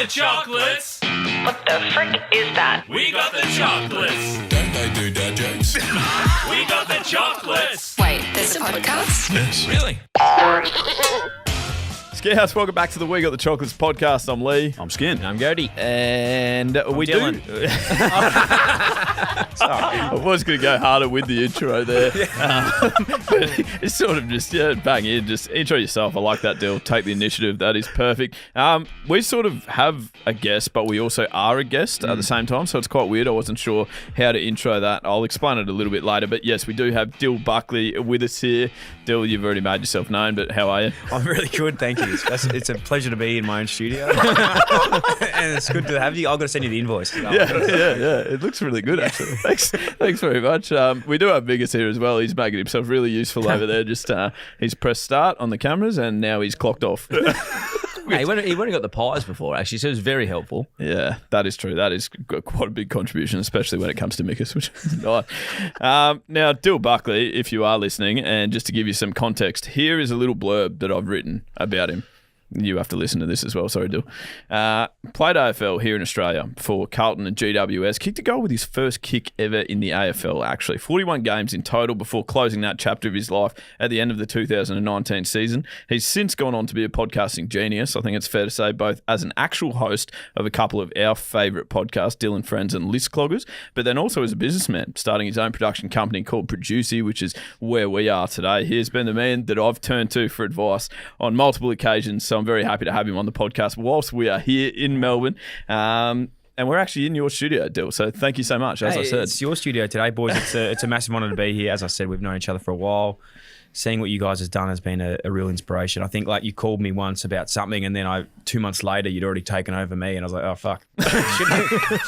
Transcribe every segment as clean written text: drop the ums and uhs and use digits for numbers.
the chocolates. What the frick is that? We got the chocolates. Don't they do dad jokes? We got the chocolates. Wait, there's a podcast? Yes. Really? Scarehouse, welcome back to the We Got the Chocolates podcast. I'm Lee. I'm Skin. I'm Gertie. And we Dylan. do. Sorry. I was going to go harder with the intro there. But it's sort of just, bang in. Just intro yourself. I like that deal. Take the initiative. That is perfect. We sort of have a guest, but we also are a guest at the same time. So it's quite weird. I wasn't sure how to intro that. I'll explain it a little bit later. But yes, we do have Dill Buckley with us here. Dill, you've already made yourself known, but how are you? I'm really good, thank you. It's a pleasure to be in my own studio. And it's good to have you. I've got to send you the invoice. Yeah. It looks really good, actually. Thanks very much. We do have Biggest here as well. He's making himself really useful over there. Just he's pressed start on the cameras and now he's clocked off. Hey, he went and got the pies before, actually, so it was very helpful. Yeah, that is true. That is quite a big contribution, especially when it comes to Mickus, which is nice. Now, Dill Buckley, if you are listening, and just to give you some context, here is a little blurb that I've written about him. You have to listen to this as well. Sorry, Dill. Played AFL here in Australia for Carlton and GWS. Kicked a goal with his first kick ever in the AFL, actually. 41 games in total before closing that chapter of his life at the end of the 2019 season. He's since gone on to be a podcasting genius, I think it's fair to say, both as an actual host of a couple of our favourite podcasts, Dill and Friends and List Cloggers, but then also as a businessman, starting his own production company called Producy, which is where we are today. He has been the man that I've turned to for advice on multiple occasions, so I'm very happy to have him on the podcast whilst we are here in Melbourne. And we're actually in your studio, Dill. So thank you so much, as I said. It's your studio today, boys. It's a massive honour to be here. As I said, we've known each other for a while. Seeing what you guys have done has been a real inspiration. I think like you called me once about something and then 2 months later you'd already taken over me and I was like, oh, fuck.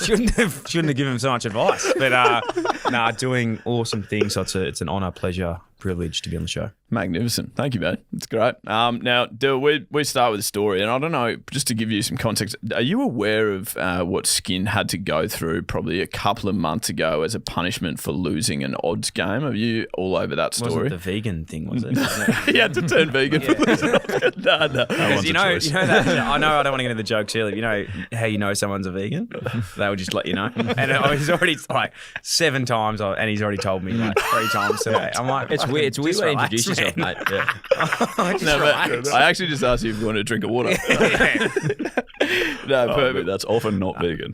shouldn't have given him so much advice. But doing awesome things. So it's an honour, pleasure, privilege to be on the show. Magnificent. Thank you, mate. It's great. Now, Dill, we start with a story, and I don't know, just to give you some context, are you aware of what Skin had to go through probably a couple of months ago as a punishment for losing an odds game? Are you all over that story? Wasn't the vegan thing, was it? He had to turn vegan for losing odds game. No. Because you know that. I know I don't want to get into the jokes earlier. You know how you know someone's a vegan? They will just let you know. And he's already like 7 times, and he's already told me like 3 times today. I'm like, it's weird. It's a weird way to introduce yourself, mate. Yeah. I actually just asked you if you wanted a drink of water. No, perfect. That's often not vegan.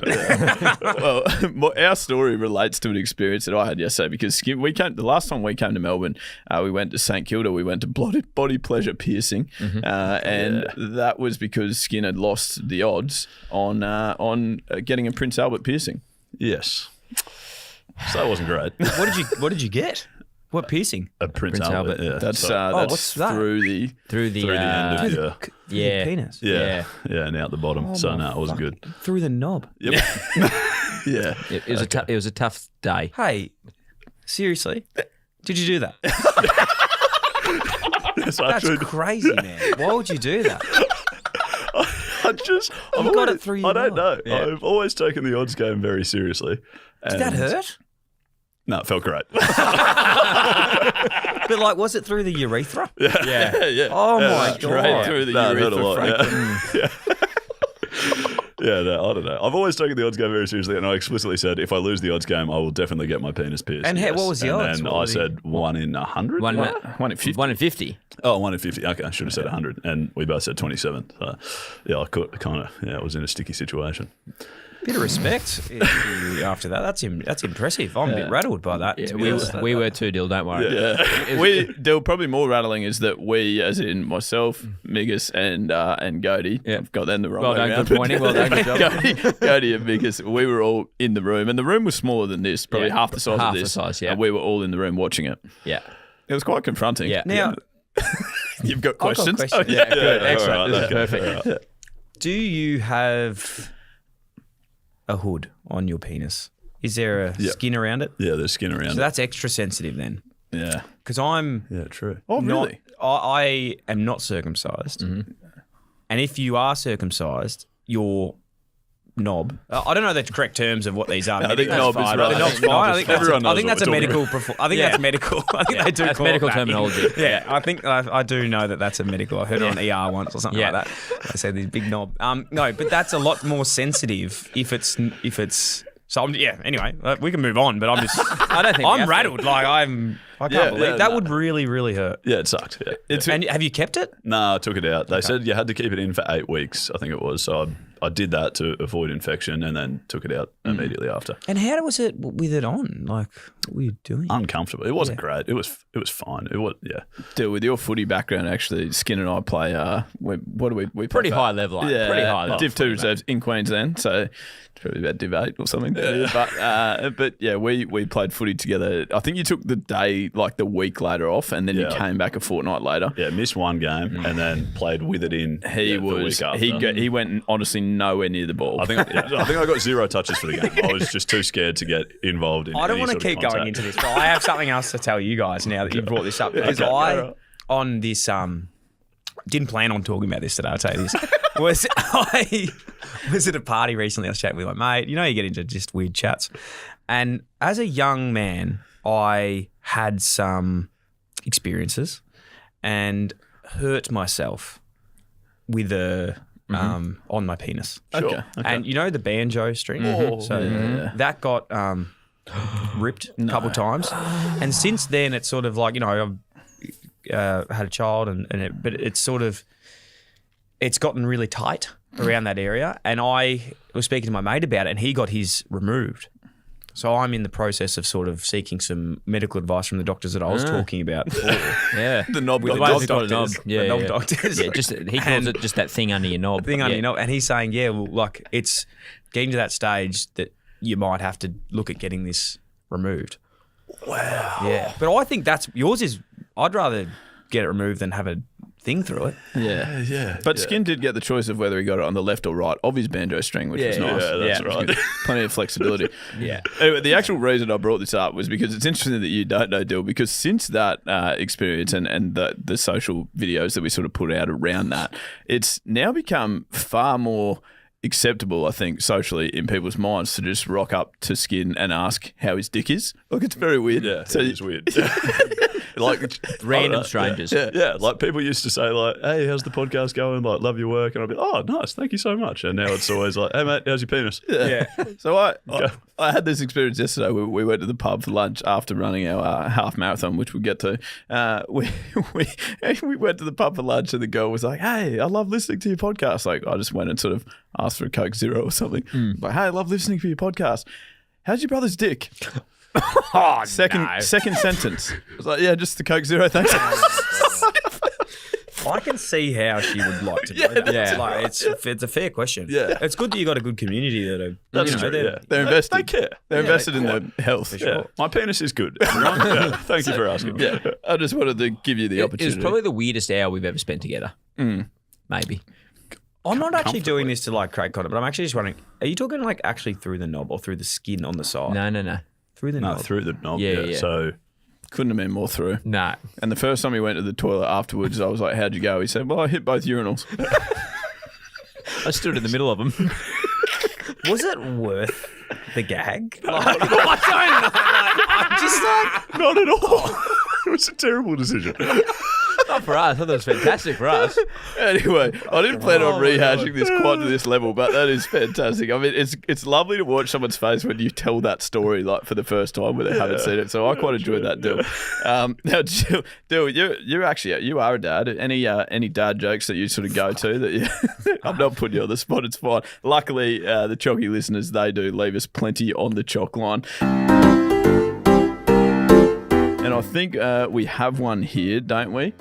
Well, our story relates to an experience that I had yesterday because the last time we came to Melbourne, we went to St Kilda. We went to body pleasure piercing, and that was because Skin had lost the odds on getting a Prince Albert piercing. Yes. So that wasn't great. What did you get? What piercing? A Prince Albert. Yeah. That's what's that? through the end of your penis. Yeah, and out the bottom. So no, it wasn't good. Through the knob. Yep. Yeah. It was a tough day. Hey, seriously, did you do that? That's crazy, man. Why would you do that? I've got it through your I don't know. Yeah. I've always taken the odds game very seriously. Did that hurt? No, it felt great. But like, was it through the urethra? Yeah. Oh my God. Straight through the No, it hurt a urethra. lot, Yeah, no, I don't know. I've always taken the odds game very seriously, and I explicitly said if I lose the odds game, I will definitely get my penis pierced. And what was the odds? And What I was said 1 in 100. 1 in 50. 1 in 50. Oh, 1 in 50. Okay, I should have said 100. And we both said 27. So, yeah, I was in a sticky situation. Bit of respect after that. That's impressive. I'm a bit rattled by that. Yeah, we were too, Dill, don't worry. There probably more rattling is that we, as in myself, Miggus, and Gertie, I've got them the wrong way around. Good pointing. Well done, good job. Gertie and Miggus, we were all in the room, and the room was smaller than this, probably half the size of this. Yeah. And we were all in the room watching it. Yeah. It was quite confronting. Yeah. Now, You've got questions? I've got questions. Yeah, good. Excellent. This is perfect. Right. do you have a hood on your penis? Is there a skin around it? Yeah, there's skin around So that's extra sensitive then. Yeah. Because I'm it. Yeah, true. Oh, not, really? I am not circumcised. Mm-hmm. And if you are circumcised, your knob. I don't know the correct terms of what these are. I think knob is fine. right. The knob's fine. Everyone knows I think what that's a we're talking medical. I think that's medical. I think they do That's call medical it that. terminology. Yeah, I think I do know that that's a medical. I heard it on ER once or something Yeah. like that. They say this big knob. No, but that's a lot more sensitive if it's. So anyway, we can move on. But I'm just. I don't think we have I'm to. rattled. Like I can't Yeah, believe yeah, that no. would really, really hurt. Yeah, it sucked. Yeah. And have you kept it? Nah, I took it out. They said you had to keep it in for 8 weeks, I think it was. So I did that to avoid infection and then took it out immediately after. And how was it with it on? Like, what were you doing? Uncomfortable. It wasn't great. It was fine. It was, yeah. Dude, with your footy background, actually, Skin and I play. What do we play? Pretty high level. Yeah, Pretty high level. Div 2 reserves in Queensland, so it's probably about Div 8 or something. But yeah, we played footy together. I think you took the day, like the week later off, and then you Yeah. came back a fortnight later. Yeah, missed one game and then played with it in He the week after. he went honestly nowhere near the ball. I think I got 0 touches for the game. I was just too scared to get involved in I don't any want to sort of keep going contact. into this, but I have something else to tell you guys now that you brought this up. Because on this, didn't plan on talking about this today, I'll tell you this. I was at a party recently, I was chatting with my mate. You know, you get into just weird chats. And as a young man, I had some experiences and hurt myself with on my penis. Okay. And you know the banjo string? So that got ripped a couple times. And since then, it's sort of like, you know, I've had a child, but it's sort of, it's gotten really tight around that area. And I was speaking to my mate about it and he got his removed. So I'm in the process of sort of seeking some medical advice from the doctors that I was talking about before. Yeah. The knob The got ones that got a knob. Yeah, the knob yeah. doctors. Yeah, just he calls it just that thing under your knob. Thing under Yeah. your knob. And he's saying, yeah, well, like it's getting to that stage that you might have to look at getting this removed. Wow. Yeah. But I think yours is, I'd rather get it removed than have a thing through it. Yeah. Yeah. But Skin did get the choice of whether he got it on the left or right of his banjo string, which was nice. Yeah, that's right. Plenty of flexibility. Yeah. Anyway, the actual reason I brought this up was because it's interesting that you don't know, Dill, because since that experience and the social videos that we sort of put out around that, it's now become far more acceptable, I think, socially in people's minds to just rock up to Skin and ask how his dick is. Look, it's very weird. Yeah, So it is weird. Like Random strangers. Yeah, like people used to say like, "Hey, how's the podcast going? Like, love your work," and I'd be, "Oh, nice, thank you so much." And now it's always like, "Hey, mate, how's your penis?" Yeah. So I had this experience yesterday. We went to the pub for lunch after running our half marathon, which we'll get to. We went to the pub for lunch, and the girl was like, "Hey, I love listening to your podcast." Like, I just went and sort of asked for a Coke Zero or something. Like, "Hey, I love listening to your podcast. How's your brother's dick?" Second sentence. I was like, "Yeah, just the Coke Zero, thanks." I can see how she would like to do that. Yeah. It's like it's a fair question. Yeah. It's good that you got a good community that are That's you know, true. they're- Yeah. They're invested. They care. They're invested in their health. Yeah. My penis is good. everyone. Yeah. Thank you for asking. Yeah. I just wanted to give you the It opportunity. was probably the weirdest hour we've ever spent together. Maybe. I'm not actually doing this to like create content, but I'm actually just wondering, are you talking like actually through the knob or through the skin on the side? No. Through the No, knob. through the knob. Yeah, Yeah. yeah. So Couldn't have been more through. No. And the first time he went to the toilet afterwards, I was like, "How'd you go?" He said, "Well, I hit both urinals." I stood in the middle of them. Was it worth the gag? Like, I don't know. Like, I'm just like, not at all. It was a terrible decision. Not for us. I thought it was fantastic for us. Anyway, I didn't plan on rehashing this quite to this level, but that is fantastic. I mean, it's lovely to watch someone's face when you tell that story like for the first time when they haven't seen it. So I quite enjoyed that, Dill. Now, Dill, you are a dad. Any dad jokes that you sort of go to that you, I'm not putting you on the spot. It's fine. Luckily, the Chocky listeners, they do leave us plenty on the Chock line. And I think we have one here, don't we?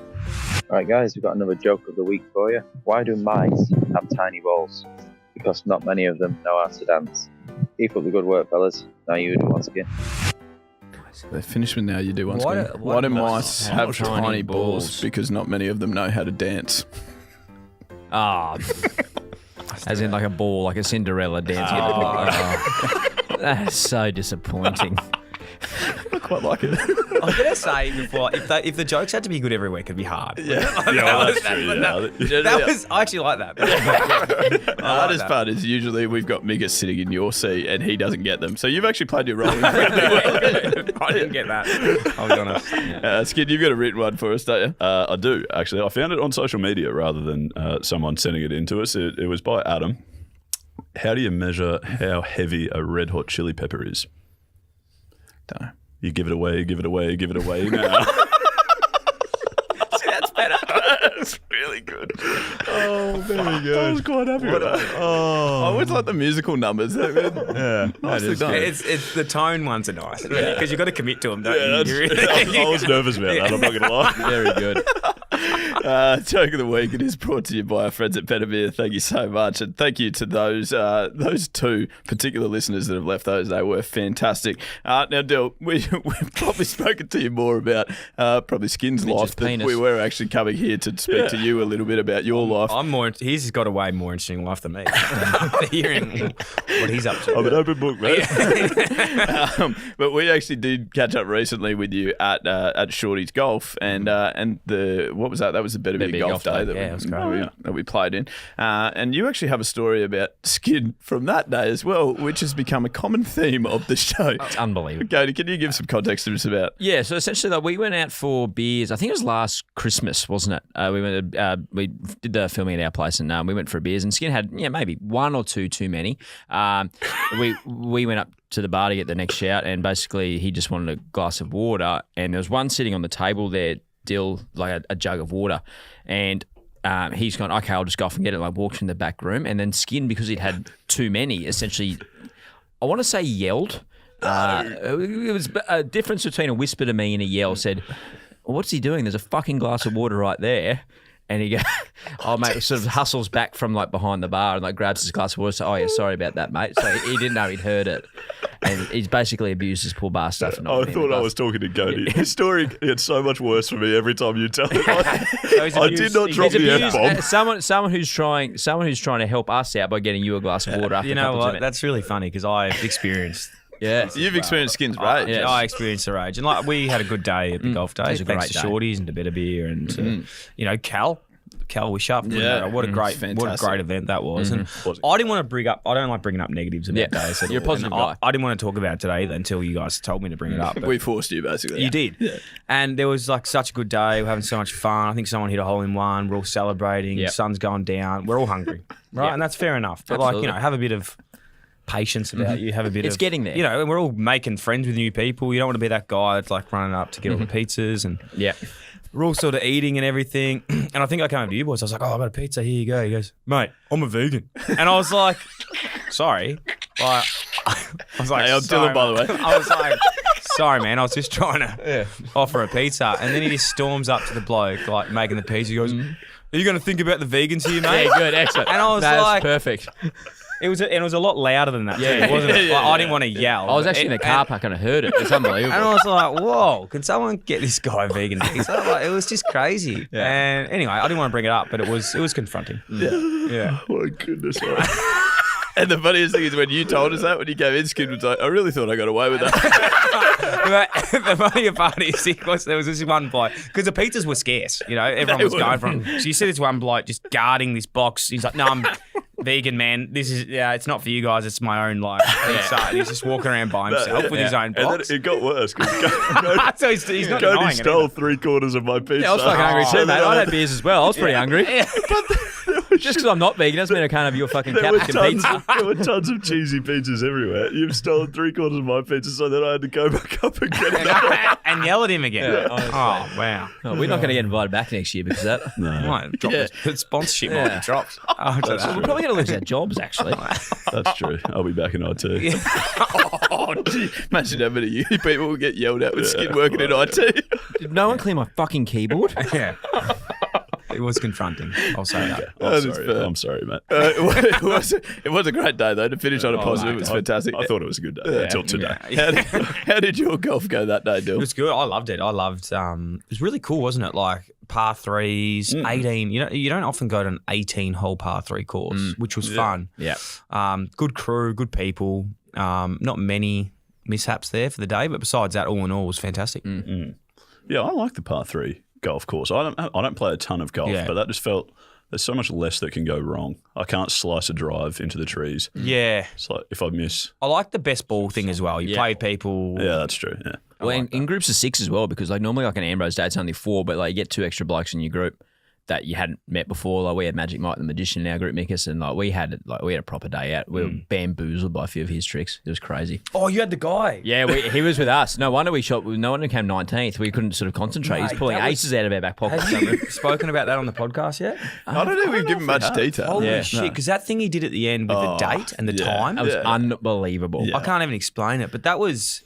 Alright guys, we've got another joke of the week for you. Why do mice have tiny balls? Because not many of them know how to dance. Keep up the good work, fellas. Now you do once again. They finished with now you do once Why again. do- Why do mice have tiny tiny balls? balls? Because not many of them know how to dance. Ah. As in like a ball, like a Cinderella dancing. That's so disappointing. quite like it. I'm gonna say before, if the jokes had to be good every week, it'd be hard. That's true. That was I actually like that. The hardest part is usually we've got Miggus sitting in your seat and he doesn't get them. So you've actually played your role incredibly well. I didn't get that. I'll be honest. Skid, you've got a written one for us, don't you? I do, actually. I found it on social media rather than someone sending it in to us. It was by Adam. How do you measure how heavy a red hot chili pepper is? Don't know. You give it away, give it away, give it away now. That's better. That's really good. Oh, very good. I was quite happy with that. I always like the musical numbers. Yeah, Nicely done. It's the tone ones are nice because you've got to commit to them, don't you? I was nervous about that, I'm not going to lie. Very good. Joke of the week, it is brought to you by our friends at Better Beer. Thank you so much. And thank you to those two particular listeners that have left those. They were fantastic. Now, Dill, we've probably spoken to you more about probably Skin's life than penis. we were actually coming here to speak to you a little bit about your life. I'm more. He's got a way more interesting life than me. Hearing what he's up to. I'm an open book, mate. But we actually did catch up recently with you at Shorty's Golf, and the what was that? That was the Better Beer Golf Day that we played in. And you actually have a story about Skin from that day as well, which has become a common theme of the show. It's unbelievable. Cody, can you give some context to us about? Yeah, so essentially, we went out for beers. I think it was last Christmas, wasn't it? We did the filming at our place, and we went for beers. And Skin had maybe one or two too many. We went up to the bar to get the next shout, and basically he just wanted a glass of water. And there was one sitting on the table there, Dill, like a jug of water, and he's gone, okay, I'll just go off and get it. Like walked in the back room, and then Skin, because he'd had too many, essentially, I want to say yelled. It was a difference between a whisper to me and a yell. Said, "What's he doing? There's a fucking glass of water right there." And he goes, mate, sort of hustles back from like behind the bar and like grabs his glass of water. So, oh yeah, sorry about that, mate. So he didn't know he'd heard it, and he's basically abused his poor bar stuff. I thought I was talking to Cody. His story gets so much worse for me every time you tell it. I did not drop the F-bomb. Someone who's trying to help us out by getting you a glass of water. After you know what? That's really funny because I've experienced. Yeah, you've experienced Skin's rage. I experienced the rage, and like we had a good day at the golf day. It was a Thanks great to day. Shorties and to Better Beer, and Cal Wishup. What a great event that was. And I didn't want to bring up. I don't like bringing up negatives about days. You're a positive guy. I didn't want to talk about it today until you guys told me to bring it up. But We forced you, basically. you did. Yeah. And there was like such a good day. We're having so much fun. I think someone hit a hole in one. We're all celebrating. Yep. Sun's going down. We're all hungry, right? Yep. And that's fair enough. But Absolutely. have a bit of patience about you. Have a bit It's of getting there. And we're all making friends with new people. You don't want to be that guy that's like running up to get all the pizzas and Yeah. we're all sort of eating and everything. And I think I came over to you boys. I was like, oh, I got a pizza. Here you go. He goes, mate, I'm a vegan. And I was like, sorry. I was like, Hey, I'm sorry, Dylan, by the way. I was like, sorry, man. I was just trying to offer a pizza. And then he just storms up to the bloke, like making the pizza. He goes, are you going to think about the vegans here, mate? Yeah, good, excellent. And I was That's like, perfect. it was a lot louder than that, Yeah. too, wasn't it? Like, I didn't want to yell. I was actually in the car And- park and I heard it. It's unbelievable. and I was like, whoa, can someone get this guy a vegan pizza? Like, it was just crazy. Yeah. And anyway, I didn't want to bring it up, but it was confronting. Yeah. Oh, my goodness. And the funniest thing is when you told us that, when you came in, Skin was like, I really thought I got away with that. But the funnier part is, there was this one bloke, because the pizzas were scarce, everyone was going from. So you see this one bloke just guarding this box. He's like, no, I'm vegan, man. This is, it's not for you guys. It's my own life. So he's just walking around by himself with his own And then box. it got worse. So he's not Cody denying it stole 3/4 of my pizza. Yeah, I was fucking hungry too, mate. I had beers as well. I was pretty hungry. Just because I'm not vegan doesn't mean I can't have your fucking There were, capsicum pizza. there were tons of cheesy pizzas everywhere. You've stolen 3/4 of my pizza, so then I had to go back up and get it. And yell at him again. Yeah, Oh, wow. Oh, we're not going to get invited back next year because of that. Might drop the sponsorship might be dropped. After that. We're probably going to lose our jobs, actually. That's true. I'll be back in IT. Oh, gee. Imagine how many people would get yelled at with Skin working in IT. Did no one clear my fucking keyboard? Yeah. It was confronting. I'll say that. I'm sorry, mate. It was a great day, though. To finish on a positive, it was fantastic. I thought it was a good day until today. How did your golf go that day, Dill? It was good. I loved it. It was really cool, wasn't it? Like par threes, 18. You don't often go to an 18-hole par three course, which was fun. Yeah. Good crew, good people. Not many mishaps there for the day. But besides that, all in all, was fantastic. Yeah, I like the par 3 golf course. I don't play a ton of golf, Yeah. but that just felt there's so much less that can go wrong. I can't slice a drive into the trees. Yeah. It's like if I miss. I like the best ball thing as well. You play with people. Yeah, that's true. Yeah. Well, in groups of 6 as well, because like normally like an Ambrose day, it's only 4, but like you get 2 extra blokes in your group that you hadn't met before. Like we had Magic Mike the Magician in our group, Mickus, and like we had a proper day out. We were bamboozled by a few of his tricks. It was crazy. Oh, you had the guy. Yeah, he was with us. No wonder we shot. No wonder came 19th. We couldn't sort of concentrate. He's Mate, pulling that was- aces out of our back pockets. Have you spoken about that on the podcast yet? I don't think we've given much detail. Holy shit. Because that thing he did at the end with the date and the time, That was unbelievable. I can't even explain it, but that was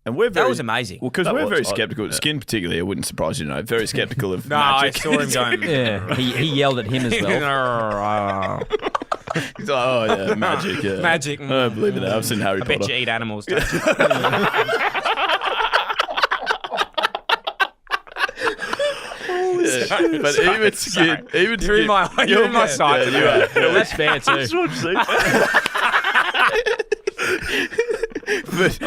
And we're very, was amazing. Well, because That we're was. very sceptical. Skin particularly, it wouldn't surprise you to know. Very sceptical of No, I magic. saw him going. Yeah, he yelled at him as well. He's like, oh yeah, magic. Yeah. Magic. I don't believe in that. I've seen Harry I bet Potter. you eat animals. Don't you? But even skin, even You're in my, you're in my sight. Yeah, you are. Yeah, that's fair too. But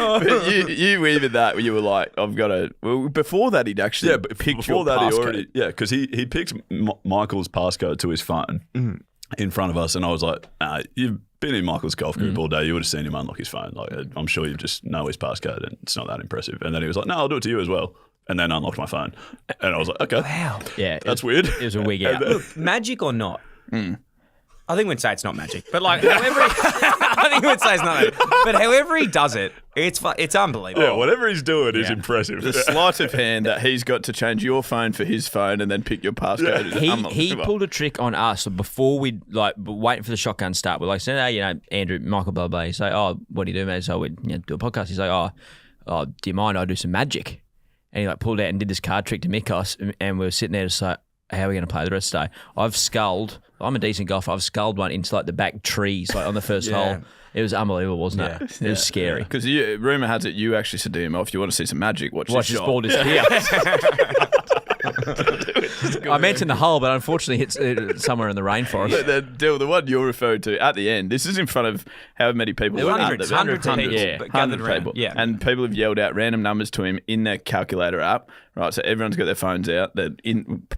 you even that you were like, I've got to. Well, before that, he'd actually But picked before your that, passcode. because he picked Michael's passcode to his phone in front of us, and I was like, "You've been in Michael's golf group all day. You would have seen him unlock his phone. Like, I'm sure you just know his passcode, and it's not that impressive." And then he was like, "No, I'll do it to you as well." And then unlocked my phone, and I was like, "Okay, Wow. Yeah, that's weird." It was a wig out. Look, magic or not? I think we'd say it's not magic, but like, however, I think we'd say it's not magic. But however he does it, it's unbelievable. Yeah, whatever he's doing is impressive. The sleight of hand that he's got to change your phone for his phone and then pick your passcode. is He unbelievable. pulled a trick on us before we'd like waiting for the shotgun start. We're like, saying, "Hey, you know, Andrew, Michael, blah blah." He's like, "Oh, what do you do, mate?" So we'd do a podcast. He's like, "Oh, do you mind? I do some magic." And he like pulled out and did this card trick to Mikos, and we were sitting there just like, "How are we going to play the rest of the day?" I'm a decent golfer. I've sculled one into like the back trees, like on the first hole. It was unbelievable, wasn't it? It was scary. Because rumour has it you actually said to him, "Oh, if you want to see some magic, watch Watch this this shot." ball disappear. I mentioned the hole, but unfortunately it's somewhere in the rainforest. The one you're referring to at the end, this is in front of however many people. There were hundreds of people Yeah. gathered 100 around. people. Yeah. And people have yelled out random numbers to him in their calculator app. Right, so everyone's got their phones out. They're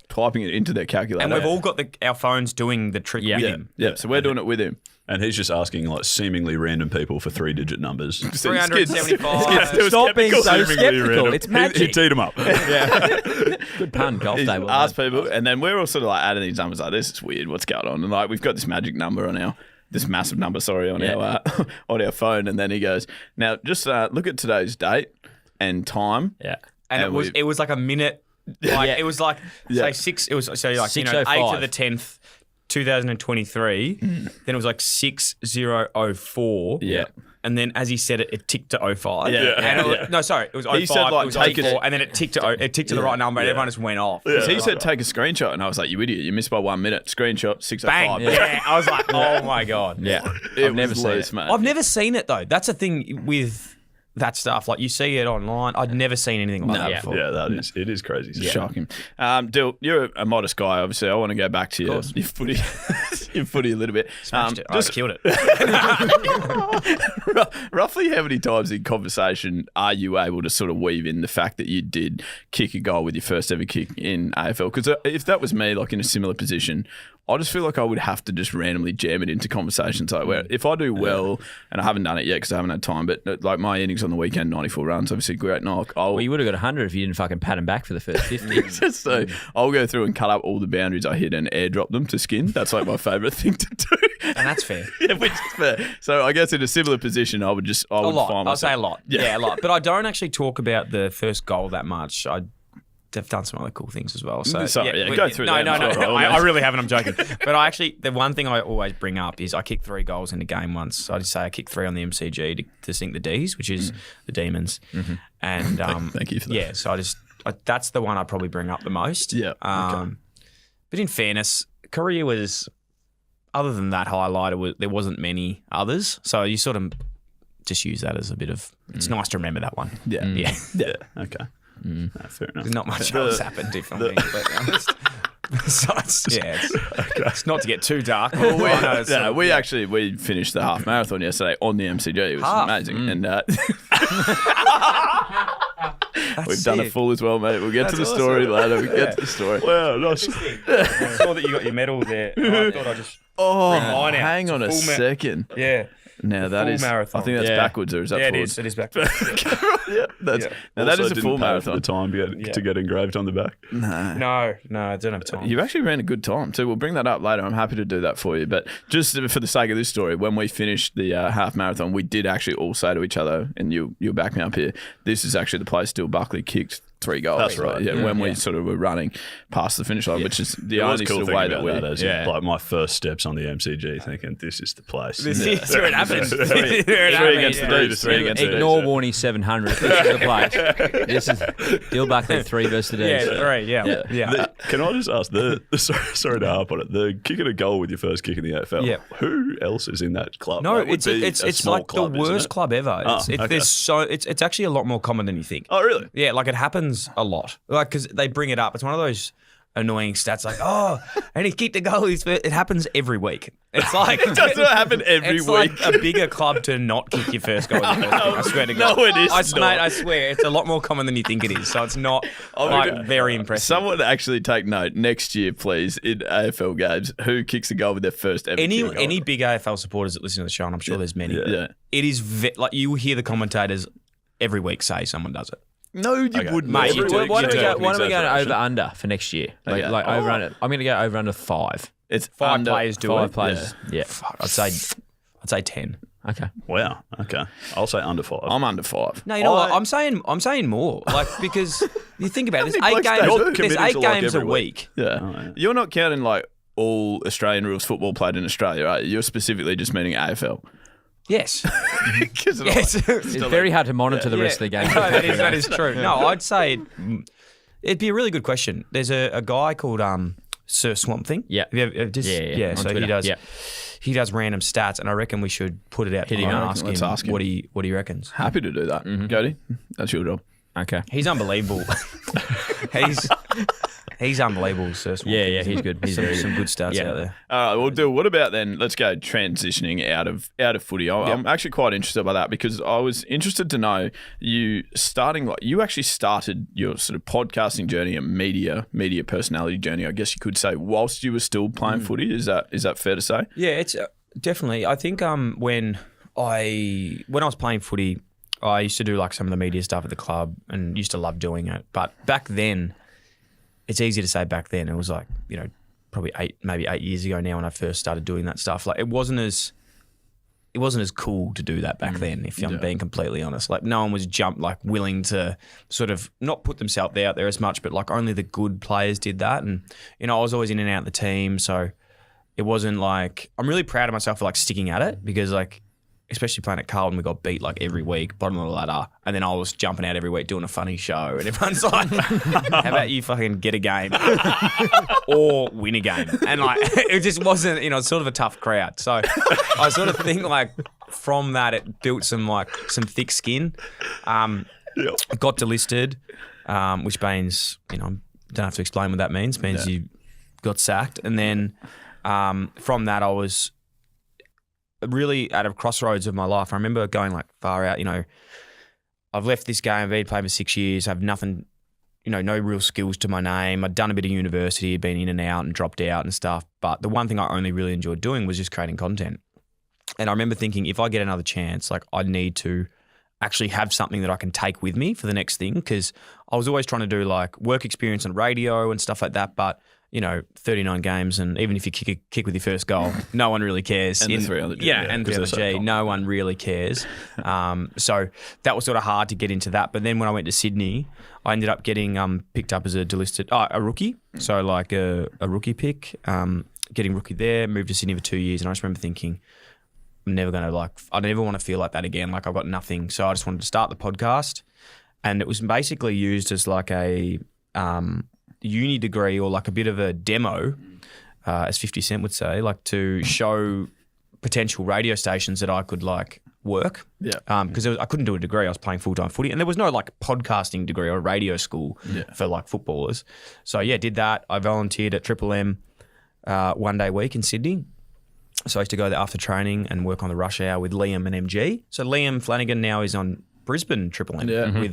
typing it into their calculator. And we've all got our phones doing the trick with him. Yeah, so we're doing it with him. And he's just asking like seemingly random people for 3-digit numbers. 375. Stop being so skeptical. Random. It's He magic. teed him up. Good pun, golf He's day. well asked done. people, and then we're all sort of like adding these numbers like this is weird. What's going on? And like we've got this magic number on this massive number, on our on our phone. And then he goes, "Now just look at today's date and time." Yeah. And it was like a minute. Like Yeah. it was like say 6. It was so like 6:05. 8 to the 10th, 2023. Then it was like 6004. Yeah. And then as he said it, it ticked to 05. Yeah. And it was, no, sorry, it was 05. He said, like, it was take 04, it- and then it ticked to the right number, and everyone just went off. Because he said take a screenshot, and I was like, "You idiot! You missed by 1 minute." Screenshot 6:05. Bang! Yeah. I was like, oh my god. Yeah. It I've never was seen loose, it. mate. I've never seen it though. That's the thing with that stuff. Like you see it online. I'd never seen anything like that Yeah. before. Yeah, it is crazy. Shocking. Dill, you're a modest guy, obviously. I want to go back to your footy, your footy a little bit. Smashed it. I Just killed it. roughly how many times in conversation are you able to sort of weave in the fact that you did kick a goal with your first ever kick in AFL? Because if that was me, like in a similar position, I just feel like I would have to just randomly jam it into conversations. Like where if I do well, and I haven't done it yet because I haven't had time, but like my innings on the weekend, 94 runs, obviously great knock. Well, you would have got 100 if you didn't fucking pat him back for the first 50. So I'll go through and cut up all the boundaries I hit and airdrop them to Skin. That's like my favourite thing to do. And that's fair. Yeah, which is fair. So I guess in a similar position, I would A lot. find I'll say a myself. lot. Yeah, a lot. But I don't actually talk about the first goal that much. They've done some other cool things as well. So Sorry, yeah, we- go through No, them. no, no. Sorry, I really haven't. I'm joking. But the one thing I always bring up is I kicked 3 goals in a game once. I just say I kicked 3 on the MCG to sink the D's, which is the Demons. And Thank you for that. Yeah, so that's the one I probably bring up the most. Yeah, okay. But in fairness, career was, other than that highlight, there wasn't many others. So you sort of just use that as a bit of. It's nice to remember that one. Yeah. Yeah. Yeah. Okay. No, fair enough. There's not much else happened, if I'm being completely honest. Besides, it's not to get too dark. We finished the half marathon yesterday on the MCG. It was Half? amazing. And We've done it full as well, mate. We'll get to the story later. We'll get to the story. Wow, nice. I saw that you got your medal there. I thought I'd just bring mine out. Hang It's on a full second. Yeah. Now that full is marathon. I think that's Yeah. backwards, or is that Yeah, it forwards? is. It is back. Yeah, that's now that Also is a didn't full pay marathon. for the time to get engraved on the back. No, I don't have time. You actually ran a good time too. We'll bring that up later. I'm happy to do that for you. But just for the sake of this story, when we finished the half marathon, we did actually all say to each other, and you'll back me up here, this is actually the place still Buckley kicked 3 goals. That's right. Yeah, when we sort of were running past the finish line, which is the It was only cool sort of thing way about that we. that is like my first steps on the MCG, thinking this is the place. This is where it happens. Where it Three happens. against the D's. 3 against the D's. Ignore Warney 700. This is the place. This is Dill Buckley 3 versus the D's. Yeah, 3. Yeah. Can I just ask sorry to harp on it, the kicking a goal with your first kick in the AFL? Yeah. Who else is in that club? No, That would be a it's small like club, the isn't worst it? club ever. It's actually a lot more common than you think. Oh, really? Yeah, like it happens a lot. Like because they bring it up. It's one of those annoying stats. Like, and he kicked a goal. It happens every week. It's like It does not happen every it's week. like a bigger club to not kick your first goal. I swear to God. No, it is not. Mate, I swear it's a lot more common than you think it is. So it's not very impressive. Someone actually take note next year, please, in AFL games. Who kicks a goal with their first ever kick a goal? Any big AFL supporters that listen to the show, and I'm sure there's many. Yeah. It is like you will hear the commentators every week say someone does it. No, you wouldn't. Mate, Every you do. week Why you don't we do. go? Why don't we go over under for next year? Like over under. I'm going to go over under 5. It's 5 under players do 5 it. players. Yeah. Fuck, I'd say 10. Okay. Wow. Okay. I'll say under 5. I'm under 5. No, you know what? I'm saying more. Like because you think about it, there's many 8 blokes games. don't? There's Committing 8 to like games a every week. Yeah. Oh, yeah. You're not counting like all Australian rules football played in Australia, right? You're specifically just meaning AFL. Yes. Yes. It's very hard to monitor the rest of the game. No, that is true. No, I'd say it'd be a really good question. There's a guy called Sir Swamp Thing. Yeah. Have you ever, Yeah, on So Twitter. he does. Yeah. He does random stats, and I reckon we should put it out to him and ask Let's him, ask him. what he reckons. Happy to do that. Cody, that's your job. Okay. He's unbelievable. he's unbelievable, Sir Swamp. Yeah, he's good. He's very some good. good stats out there. All right, we'll do. What about then? Let's go transitioning out of footy. I'm actually quite interested by that because I was interested to know you actually started your sort of podcasting journey and media personality journey. I guess you could say whilst you were still playing footy. Is that fair to say? Yeah, it's definitely. I think when I was playing footy, I used to do like some of the media stuff at the club and used to love doing it. But back then, it's easy to say back then. It was like, probably 8 years ago now when I first started doing that stuff. Like it wasn't as cool to do that back then, if I'm being completely honest. Like no one was willing to sort of not put themselves out there as much, but like only the good players did that. And, I was always in and out of the team. So it wasn't like, I'm really proud of myself for like sticking at it because like, especially playing at Carlton, we got beat like every week, bottom of the ladder. And then I was jumping out every week doing a funny show. And everyone's like, how about you fucking get a game or win a game? And like, it just wasn't, it's sort of a tough crowd. So I sort of think like from that, it built some thick skin. Got delisted, which means, don't have to explain what that means. It means you got sacked. And then from that, I was really at a crossroads of my life. I remember going like far out, I've left this game, I've been playing for 6 years, I have nothing, no real skills to my name. I'd done a bit of university, been in and out and dropped out and stuff. But the one thing I only really enjoyed doing was just creating content. And I remember thinking if I get another chance, like I need to actually have something that I can take with me for the next thing. Because I was always trying to do like work experience on radio and stuff like that. But 39 games, and even if you kick with your first goal, no one really cares. And the 300G. And 300G, no one really cares. So that was sort of hard to get into that. But then when I went to Sydney, I ended up getting picked up as a delisted, a rookie. So like a rookie pick, getting rookie there, moved to Sydney for 2 years. And I just remember thinking, I never want to feel like that again. Like I've got nothing. So I just wanted to start the podcast. And it was basically used as like a uni degree or like a bit of a demo, as 50 Cent would say, like to show potential radio stations that I could like work. Yeah. Because I couldn't do a degree. I was playing full-time footy and there was no like podcasting degree or radio school for like footballers. So yeah, did that. I volunteered at Triple M 1 day a week in Sydney. So I used to go there after training and work on the rush hour with Liam and MG. So Liam Flanagan now is on Brisbane Triple M Yeah. with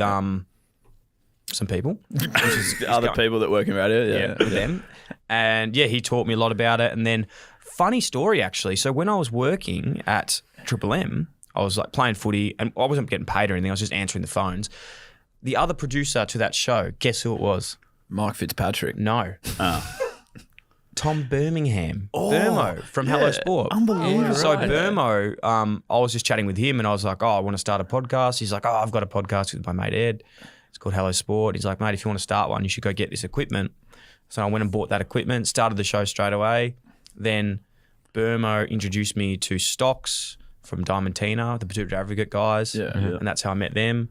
some people, which is Other people that work in radio. yeah, with them. And yeah, he taught me a lot about it. And then funny story actually. So when I was working at Triple M, I was like playing footy and I wasn't getting paid or anything. I was just answering the phones. The other producer to that show, guess who it was? Mike Fitzpatrick. No. Tom Birmingham. Burmo from Hello Sport. Unbelievable. So Burmo, I was just chatting with him and I was like, I want to start a podcast. He's like, I've got a podcast with my mate Ed. It's called Hello Sport. He's like, mate, if you want to start one, you should go get this equipment. So I went and bought that equipment, started the show straight away. Then Burmo introduced me to Stocks from Diamantina, the Pursuit Advocate guys. Yeah. And that's how I met them.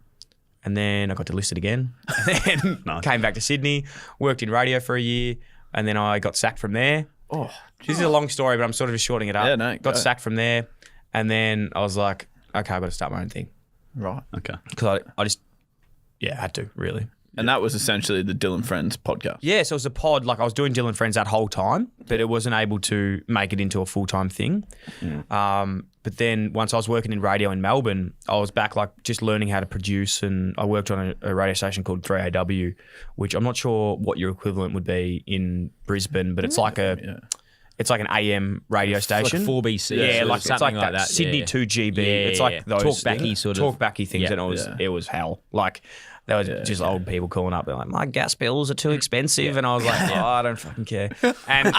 And then I got delisted again. And then came back to Sydney, worked in radio for a year, and then I got sacked from there. Oh, This is a long story, but I'm sort of just shorting it up. Yeah, no, got go. sacked from there, and then I was like, okay, I've got to start my own thing. right. Okay. Because I just, had to, really. And that was essentially the Dylan Friends podcast. Yeah, so it was a pod, like I was doing Dylan Friends that whole time, but it wasn't able to make it into a full-time thing. But then once I was working in radio in Melbourne, I was back like just learning how to produce, and I worked on a radio station called 3AW, which I'm not sure what your equivalent would be in Brisbane, but it's like it's like an AM radio station. Like 4BC. Yeah, sort of like it's something like that. Sydney yeah. 2GB. Yeah, it's like those talkbacky sort of. talkbacky things, Yeah. and it was hell. Like there was just old people calling up. They're like, my gas bills are too expensive, and I was like, I don't fucking care. And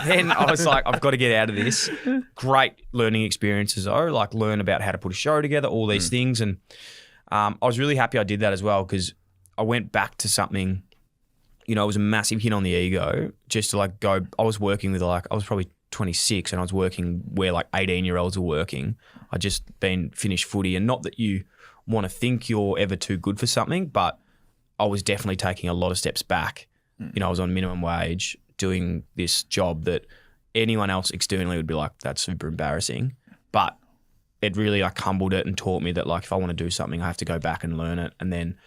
then I was like, I've got to get out of this. Great learning experiences though, like learn about how to put a show together, all these things, and I was really happy I did that as well because I went back to something. You know, it was a massive hit on the ego just to like go. I was working with I was probably 26 and I was working where like 18-year-olds are working. I'd just been finished footy, and not that you want to think you're ever too good for something, but I was definitely taking a lot of steps back. You know, I was on minimum wage doing this job that anyone else externally would be like, that's super embarrassing. But it really like humbled it and taught me that like if I want to do something, I have to go back and learn it. And then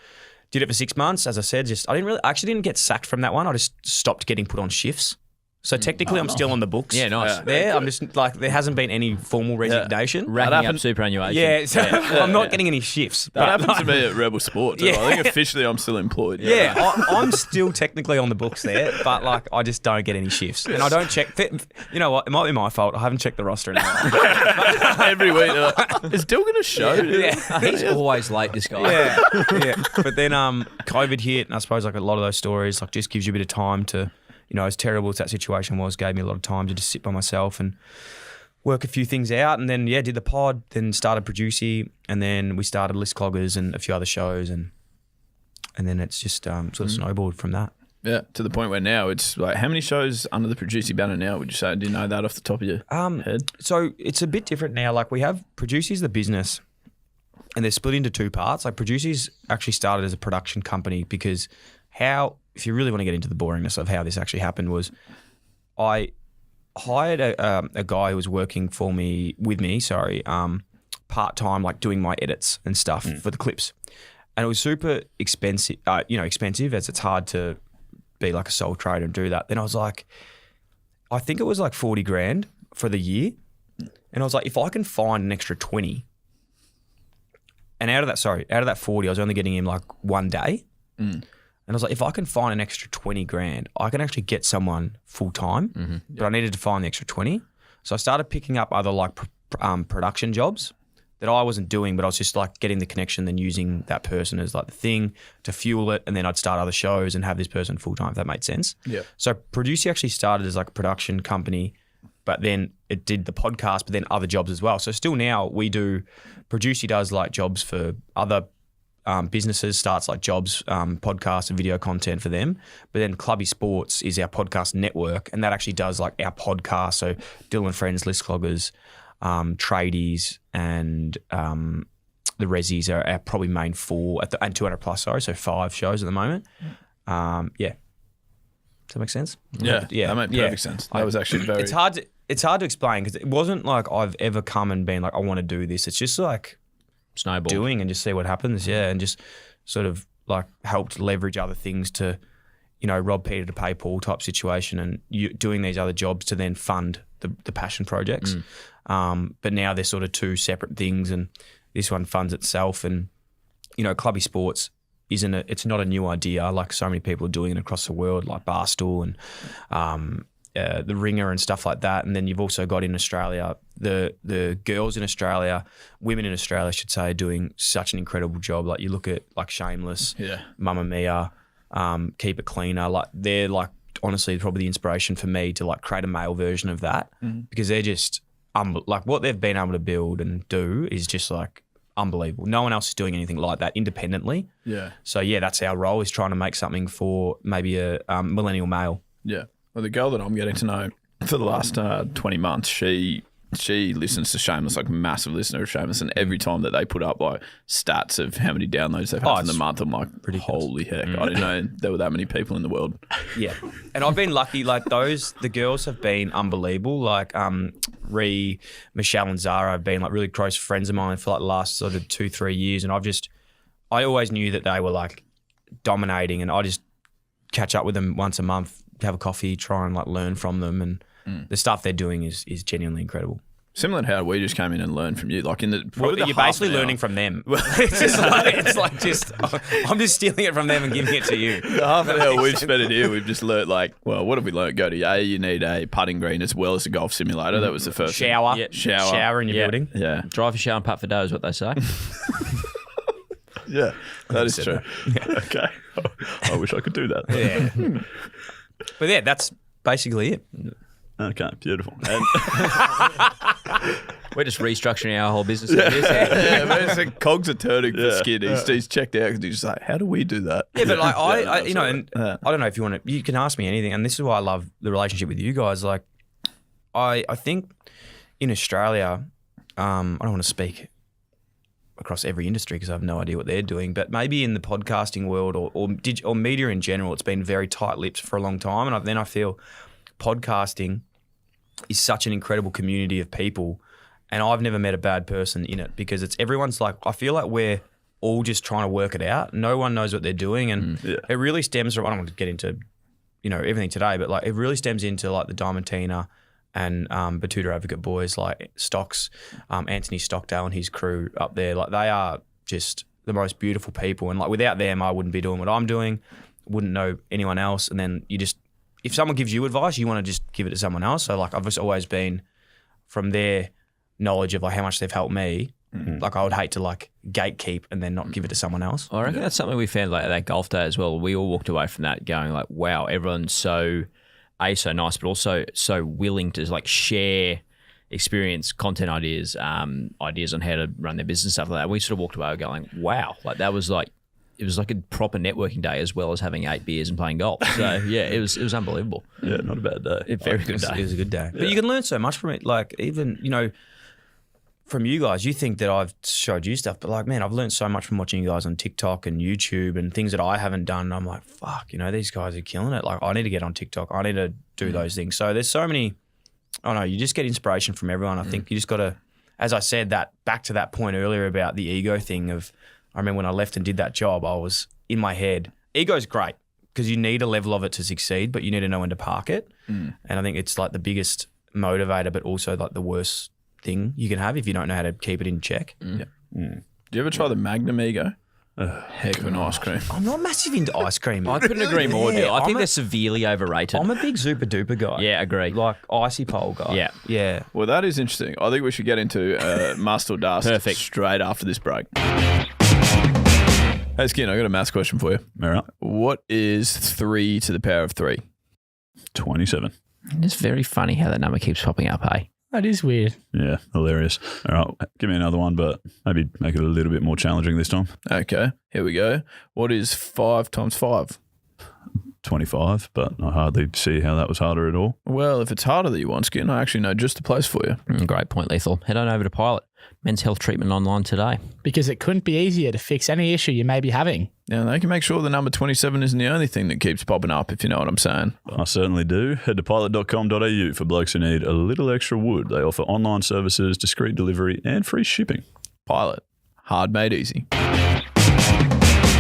did it for 6 months. As I said, I actually didn't get sacked from that one. I just stopped getting put on shifts. So technically I'm still on the books. Yeah, nice. There, I'm just like, there hasn't been any formal resignation. Racking up superannuation. Yeah, so I'm not getting any shifts. That but- happened to me at Rebel Sport. Too. Yeah. I think officially I'm still employed. Yeah, I'm still technically on the books there, but like I just don't get any shifts, and I don't check. You know what? It might be my fault. I haven't checked the roster in a while. Every week, they're like, is Dill going to show? Yeah, He's always late, this guy. yeah. But then COVID hit, and I suppose like a lot of those stories like just gives you a bit of time to, you know, as terrible as that situation was, gave me a lot of time to just sit by myself and work a few things out. And then did the pod, then started Producy, and then we started List Cloggers and a few other shows, and then it's just sort of snowballed from that. Yeah, to the point where now it's like, how many shows under the Producy banner now, would you say? Do you know that off the top of your head? So it's a bit different now. Like we have Producy's the business, and they're split into two parts. Like Producy's actually started as a production company because if you really want to get into the boringness of how this actually happened, was I hired a guy who was working with me, part-time, like doing my edits and stuff for the clips. And it was super expensive, expensive as it's hard to be like a sole trader and do that. Then I was like, I think it was like 40 grand for the year. And I was like, if I can find an extra 20, and out of that 40, I was only getting him like one day. And I was like, if I can find an extra 20 grand, I can actually get someone full time, but I needed to find the extra 20. So I started picking up other like production jobs that I wasn't doing, but I was just like getting the connection, then using that person as like the thing to fuel it. And then I'd start other shows and have this person full time, if that made sense. Yeah. So Producer actually started as like a production company, but then it did the podcast, but then other jobs as well. So still now Producer does like jobs for other businesses, starts like jobs, podcasts and video content for them. But then Clubby Sports is our podcast network, and that actually does like our podcast. So Dylan Friends, List Cloggers, Tradies, and the Rezzies are our probably main four, and 200 plus, so 5 shows at the moment. Yeah. Does that make sense? Yeah, that made perfect sense. That was actually very... It's hard to explain because it wasn't like I've ever come and been like, I want to do this. It's just like Snowball. doing and just see what happens. Yeah. And just sort of like helped leverage other things to, you know, rob Peter to pay Paul type situation, and you doing these other jobs to then fund the passion projects. But now they're sort of two separate things, and this one funds itself. And clubby sports it's not a new idea. Like so many people are doing it across the world, like Barstool and the Ringer and stuff like that. And then you've also got in Australia, the girls in Australia, women in Australia, I should say, are doing such an incredible job. Like you look at like Shameless, Mamma Mia, Keep It Cleaner. Like they're like honestly probably the inspiration for me to like create a male version of that because they're just like what they've been able to build and do is just like unbelievable. No one else is doing anything like that independently. Yeah. So yeah, that's our role, is trying to make something for maybe a millennial male. Yeah. Well, the girl that I'm getting to know for the last 20 months, she listens to Shameless, like massive listener of Shameless, and every time that they put up like stats of how many downloads they've had in the month, I'm like, holy heck, I didn't know there were that many people in the world. Yeah. And I've been lucky, like the girls have been unbelievable. Like Michelle and Zara have been like really close friends of mine for like the last sort of 2-3 years. And I always knew that they were like dominating, and I just catch up with them once a month, have a coffee, try and like learn from them, and the stuff they're doing is genuinely incredible. Similar to how we just came in and learned from you, like you're basically learning from them. I'm just stealing it from them and giving it to you. Half an hour we've spent it here, we've just learnt like, well, what have we learnt? Go to you need a putting green as well as a golf simulator. That was the first shower, thing. Shower in your building. Yeah, drive a shower and putt for dough is what they say. Yeah, that is true. Okay, I wish I could do that. Yeah, but yeah, that's basically it. Okay, beautiful. And we're just restructuring our whole business. It's like cogs are turning for Skid. He's checked out because he's just like, how do we do that? Yeah, but like I don't know if you want to. You can ask me anything, and this is why I love the relationship with you guys. Like, I think in Australia, I don't want to speak across every industry because I have no idea what they're doing, but maybe in the podcasting world or media in general, it's been very tight-lipped for a long time, and then I feel podcasting is such an incredible community of people, and I've never met a bad person in it because everyone's like, I feel like we're all just trying to work it out. No one knows what they're doing, and it really stems from, I don't want to get into everything today, but like it really stems into like the Diamantina and Batuta Advocate boys like Stocks, Anthony Stockdale and his crew up there. Like they are just the most beautiful people, and like without them I wouldn't be doing what I'm doing, wouldn't know anyone else, and then if someone gives you advice, you want to just give it to someone else. So like I've just always been, from their knowledge of like how much they've helped me, like I would hate to like gatekeep and then not give it to someone else. I reckon that's something we found like at that golf day as well. We all walked away from that going like, wow, everyone's so nice, but also so willing to like share experience, content ideas, ideas on how to run their business, stuff like that. We sort of walked away going, wow, like that was like, it was like a proper networking day as well as having 8 beers and playing golf. So yeah, it was unbelievable. Yeah, not a bad day. Very good day. It was a good day. But you can learn so much from it. Like even, from you guys, you think that I've showed you stuff, but like, man, I've learned so much from watching you guys on TikTok and YouTube and things that I haven't done. I'm like, fuck, these guys are killing it. Like I need to get on TikTok. I need to do those things. So there's so many, I don't know, you just get inspiration from everyone. I think you just got to, as I said, that back to that point earlier about the ego thing of, I remember when I left and did that job, I was in my head. Ego's great because you need a level of it to succeed, but you need to know when to park it. And I think it's like the biggest motivator, but also like the worst thing you can have if you don't know how to keep it in check. Do you ever try the Magnum Ego? Heck of an ice cream. I'm not massive into ice cream. I couldn't agree more, Dill. I think they're severely overrated. I'm a big Super Duper guy. Yeah, agree. Like icy pole guy. Yeah. Well, that is interesting. I think we should get into must or dust straight after this break. Hey, Skin, I got a maths question for you. All right. What is 3 to the power of 3? 27. It's very funny how that number keeps popping up, hey? That is weird. Yeah, hilarious. All right, give me another one, but maybe make it a little bit more challenging this time. Okay, here we go. What is 5 times 5? 25, but I hardly see how that was harder at all. Well, if it's harder that you want, Skin, I actually know just the place for you. Great point, Lethal. Head on over to Pilot. Men's health treatment online today. Because it couldn't be easier to fix any issue you may be having. Yeah, they can make sure the number 27 isn't the only thing that keeps popping up, if you know what I'm saying. I certainly do. Head to pilot.com.au for blokes who need a little extra wood. They offer online services, discreet delivery, and free shipping. Pilot. Hard made easy.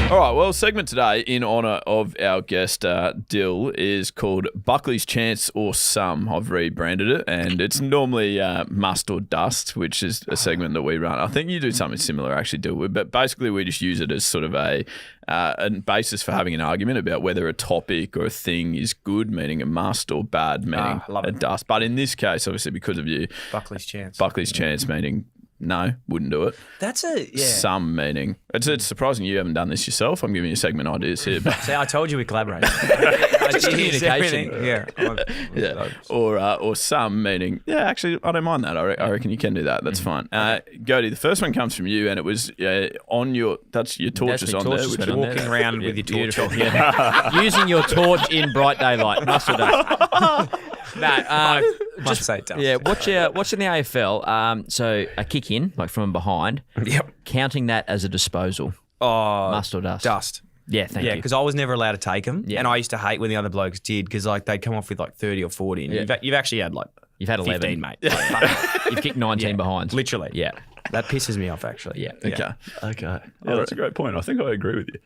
All right, well, segment today in honour of our guest, Dill, is called Buckley's Chance or Some. I've rebranded it, and it's normally Must or Dust, which is a segment that we run. I think you do something similar, actually, Dill, but basically we just use it as sort of a basis for having an argument about whether a topic or a thing is good, meaning a must, or bad, meaning a dust. But in this case, obviously, because of you, Buckley's Chance. Buckley's Chance, meaning no, wouldn't do it. That's a Some meaning. It's surprising you haven't done this yourself. I'm giving you segment ideas here. But See, I told you we collaborate. Just communication. Yeah. or some meaning, yeah, actually, I don't mind that. I reckon you can do that. That's fine. Goaty, the first one comes from you, and it was on your, that's your torches That's on my there. torches Which been on Walking around with your torch. Using your torch in bright daylight. Must or dust? No, Must say dust. yeah. What's in the AFL? So a kick in, like from behind. Yep. Counting that as a disposal. Oh, Must or dust? Dust. Yeah, thank Yeah, you. because I was never allowed to take them, Yeah. and I used to hate when the other blokes did because like they'd come off with like 30 or 40, and you've actually had like You've had 11, 15, mate. You've kicked 19 behind. Literally. Yeah. That pisses me off actually. Yeah. Okay. Okay. Yeah, that's a great point. I think I agree with you.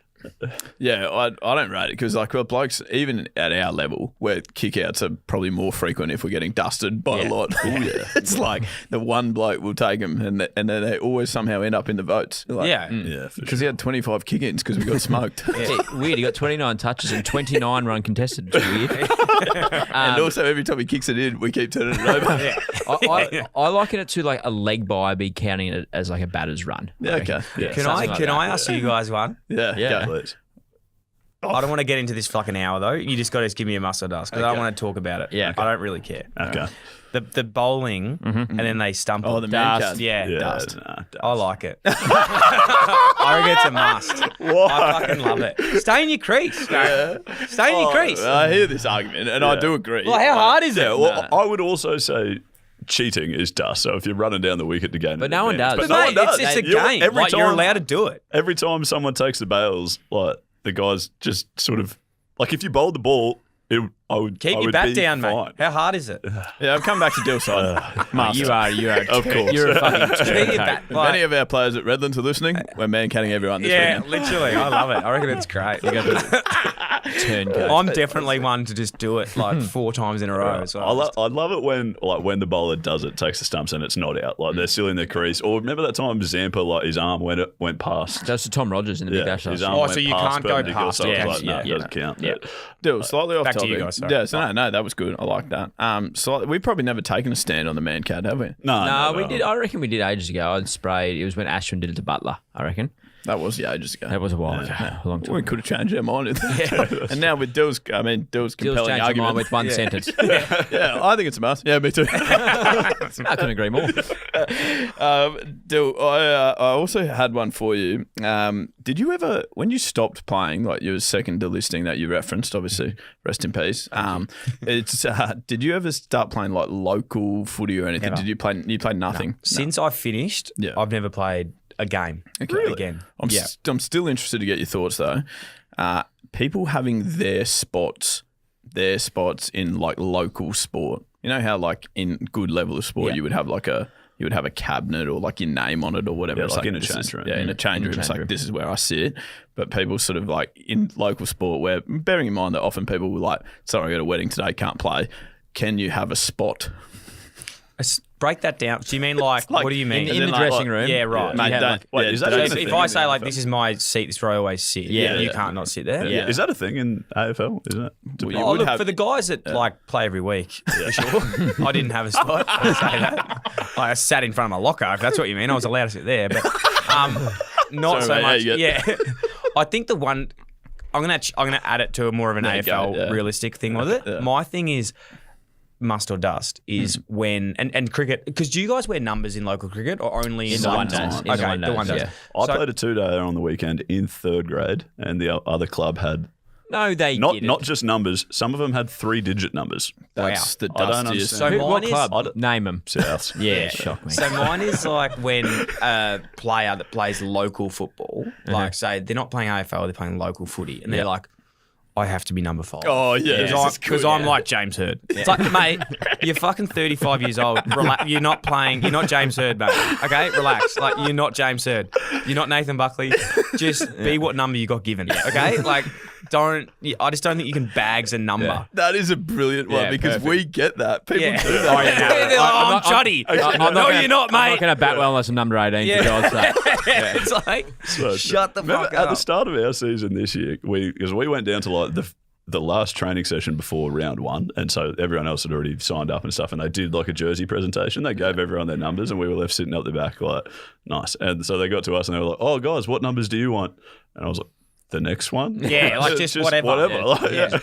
Yeah, I don't rate it because, like, well, blokes, even at our level, where kick-outs are probably more frequent if we're getting dusted by a lot. Oh, yeah. It's like the one bloke will take them and then they always somehow end up in the votes. Like, Yeah. Yeah, for Because sure. he had 25 kick-ins because we got smoked. Yeah, weird. He got 29 touches and 29 run contested. It's weird. And also, every time he kicks it in, we keep turning it over. I liken it to like a leg by be counting it as like a batter's run. Yeah, okay. Yeah. Can something I like that. ask you guys one? Yeah. Yeah. Please. I don't want to get into this fucking hour though. You just got to give me a must or dust because I don't want to talk about it. Yeah. I don't really care. Okay. The bowling and then they stump. Oh, it. the man Dust. card. Yeah, Yeah, dust. nah, dust. I like it. I reckon it's a must. I fucking love it. Stay in your crease. Stay in your crease. I hear this argument, and I do agree. Well, how hard is it? Yeah, well, I would also say cheating is dust. So if you're running down the wicket to gain But an no one advantage. does. But no Mate, one does. it's a You're- game. Every Like, time, you're allowed to do it. Every time someone takes the bails, like the guys just sort of like if you bowled the ball, I would Keep I your would bat be down, fine. mate. How hard is it? Yeah, I've come back to Dill's side. Must. You are. Of course. You're a fucking Keep your turncoat. bat. If any of our players at Redlands are listening, we're man-canning everyone this Yeah, weekend. literally. I love it. I reckon it's great. Turncoat. I'm definitely one to just do it like 4 times in a row. So I love it when the bowler does it, takes the stumps and it's not out. Like they're still in their crease. Or remember that time Zampa, like his arm went past. That's to Tom Rogers in the Big Bash. his last arm year. went so you past can't go perpendicular, past so I it. was like, no, Yeah. it doesn't count. Yeah. Dill, slightly off Back to topic. you guys, sorry. Yeah, so no, that was good. I like that. We've probably never taken a stand on the man card, have we? No, we did. I reckon we did ages ago. I sprayed. It was when Ashwin did it to Butler. I reckon That was ages ago. that was a while ago. A long time. We could have changed our mind. And now with Dill's compelling Dill's changed my mind argument. with one sentence. Yeah, I think it's a must. Yeah, me too. I couldn't agree more. Dill, I also had one for you. Did you ever, when you stopped playing, like your second delisting that you referenced, obviously, rest in peace. Did you ever start playing like local footy or anything? Never. Did you play? You played nothing. since I finished, Yeah. I've never played a game again. I'm still interested to get your thoughts though. People having their spots in like local sport. You know how like in good level of sport Yeah. you would have a cabinet or like your name on it or whatever. Yeah, It's like in a this change is- room. Yeah, in a change room. It's like this is where I sit. But people sort of like in local sport where, bearing in mind that often people will like, sorry, I got a wedding today, can't play. Can you have a spot? Break that down. Do you mean like what do you mean? In the dressing room. Yeah, right. Mate, You have, don't. like- Wait, yeah, is that don't- even a If thing I in say the like AFL? this is my seat, this is where I always sit. Yeah, you yeah. can't not sit there. Yeah. Is that a thing in AFL? Is it? Well, you Oh, would look, have- for the guys that like play every week, for sure. I didn't have a spot. I'll say that. I sat in front of my locker, if that's what you mean. I was allowed to sit there, but not Sorry, so mate, much. yeah, Yeah, I think the one I'm gonna add it to a more of an There you go, AFL yeah. realistic thing with it. Yeah. My thing is must or dust is when and cricket, because do you guys wear numbers in local cricket or only in In the some one times? days. In the Okay, one the one days, days. yeah. I So- played a 2-dayer on the weekend in 3rd grade, and the other club had No, they didn't. not just numbers. Some of them had 3-digit numbers. That's the I don't dustiest. So Who- what mine is- club? Name them. Souths. Yeah, shock me. So mine is like when a player that plays local football, like say they're not playing AFL, they're playing local footy, and they're like, I have to be number 5. Oh, yeah. Because I'm like James Hird. It's like, mate, you're fucking 35 years old. You're not playing. You're not James Hird, mate. Okay, relax. Like, you're not James Hird. You're not Nathan Buckley. Just be what number you got given. Okay, like. I just don't think you can bags a number. Yeah. That is a brilliant one because perfect. we get that. People do that. Oh, yeah. They're like, I'm Juddy. No, you're not, I'm mate. not going to bat well unless I'm number 18, for God's sake. It's like, shut the fuck At up. the start of our season this year, because we went down to like the last training session before round 1, and so everyone else had already signed up and stuff, and they did like a jersey presentation. They gave everyone their numbers, and we were left sitting up the back like, nice. And so they got to us, and they were like, "Oh, guys, what numbers do you want?" And I was like, the next one? Yeah, like just whatever. Yeah. Like,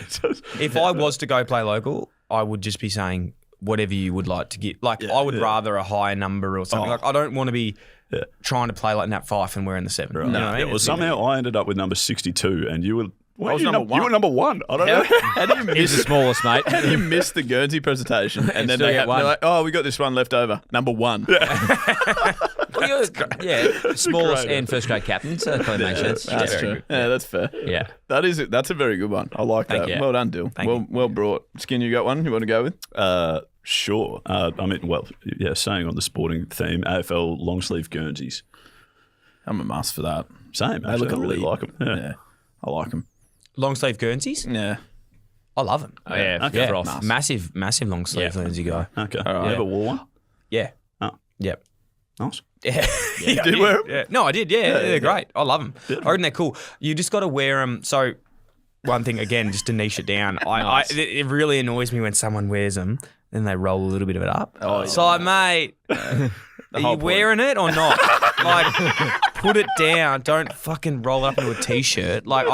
if I was to go play local, I would just be saying whatever you would like to get. Like, I would rather a higher number or something. Like, I don't want to be trying to play like Nat Fife and wearing the 7. Right. You know what I mean? Well, somehow I ended up with number 62, and you were... I was number 1. You were number 1. I don't know. How do you He's the smallest, mate. How do you miss the Guernsey presentation? And then still they're get one. like, oh, we got this one left over. Number 1. Well, smallest and first grade captain, so that kind of makes sense. That's true. Yeah, that's fair. Yeah. That's a very good one. I like that. you. Well done, Dill. Well brought. Skin, you got one you want to go with? Sure. Staying on the sporting theme, AFL long sleeve Guernseys. I'm a must for that. Same. They look I really elite. like them. Yeah. I like them. Long sleeve Guernseys? Yeah. I love them. Oh, yeah, Okay. for off. Massive long sleeve Guernsey guy. Okay. All right. You ever wore one? Yeah. Oh. Yep. Nice. Yeah. You did wear them? Yeah. No, I did. Yeah, they're great. I love them. I reckon they're cool. You just got to wear them. So, one thing again, just to niche it down, it really annoys me when someone wears them, then they roll a little bit of it up. Oh, it's like, mate, are you wearing it or not? Like, put it down. Don't fucking roll up into a t-shirt. Like,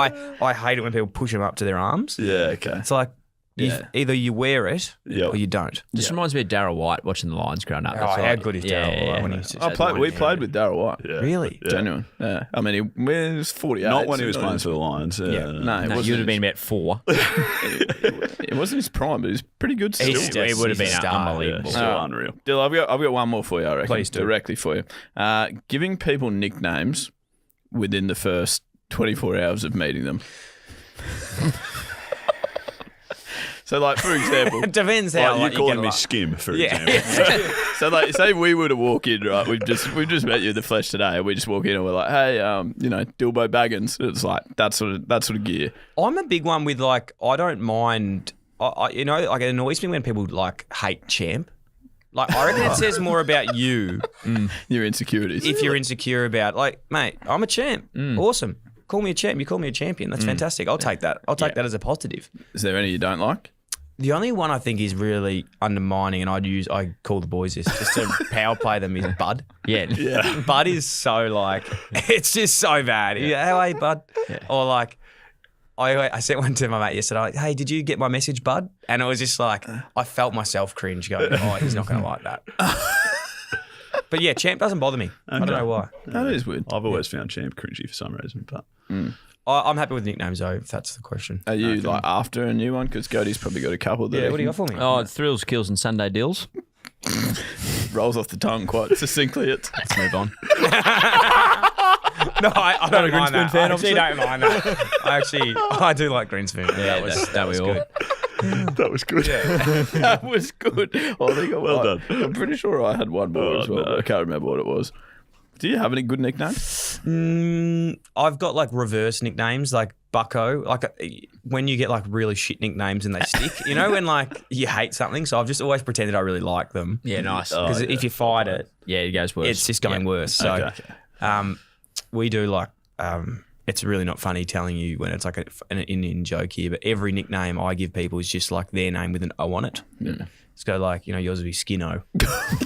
I hate it when people push them up to their arms. Yeah, okay. It's like, either you wear it or you don't. Just reminds me of Darryl White watching the Lions growing up. How good is Darryl White when he just We played with Darryl White. Yeah. Really? Yeah. Genuine. Yeah. I mean, he was 48. Not when he was playing for the Lions. No, it No, wasn't. you would have been about 4. It wasn't his prime, but he was pretty good still. It would have been unbelievable. Still unreal. Dill, I've got one more for you, I reckon. Please do. Directly for you. Giving people nicknames within the first 24 hours of meeting them. So, like, for example... It depends how Like, you calling me like. Skim, for example. So, like, say we were to walk in, right? We've just met you in the flesh today, and we just walk in and we're like, hey, Dilbo Baggins. It's like that sort of gear. I'm a big one with like I don't mind. Like it annoys me when people like hate champ. Like I reckon it says more about you Your insecurities. if you're insecure about like, mate, I'm a champ. Awesome. Call me a champ. You call me a champion. That's fantastic. I'll take that. I'll take that as a positive. Is there any you don't like? The only one I think is really undermining, and I call the boys this just to power play them is Bud. Yeah. Bud is so like, it's just so bad. Yeah. How are you, Bud? Or like, I sent one to my mate yesterday. Like, hey, did you get my message, Bud? And it was just like, I felt myself cringe going, oh, he's not going to like that. But yeah, champ doesn't bother me. I don't know why. That is weird. I've always found Champ cringy for some reason, but I'm happy with nicknames though, if that's the question. Are you like after a new one? Because Cody's probably got a couple there. Yeah, what do you got for me? Oh, thrills, kills, and Sunday deals. Rolls off the tongue quite succinctly. Let's move on. No, I don't Green mind Spoon that. fan, I actually don't mind that. I do like Green Spoon. Yeah, that we all. good. that was good. That was good. I think Well done. I'm pretty sure I had one more as well. no. But I can't remember what it was. Do you have any good nicknames? I've got like reverse nicknames, like Bucko. Like when you get like really shit nicknames and they stick, you know, when like you hate something. So I've just always pretended I really like them. Yeah, nice. Because if you fight it, Yeah, it goes worse. it's just going worse. So we do like, it's really not funny telling you when it's like an Indian joke here, but every nickname I give people is just like their name with an O on it. Let's go like, yours would be Skino.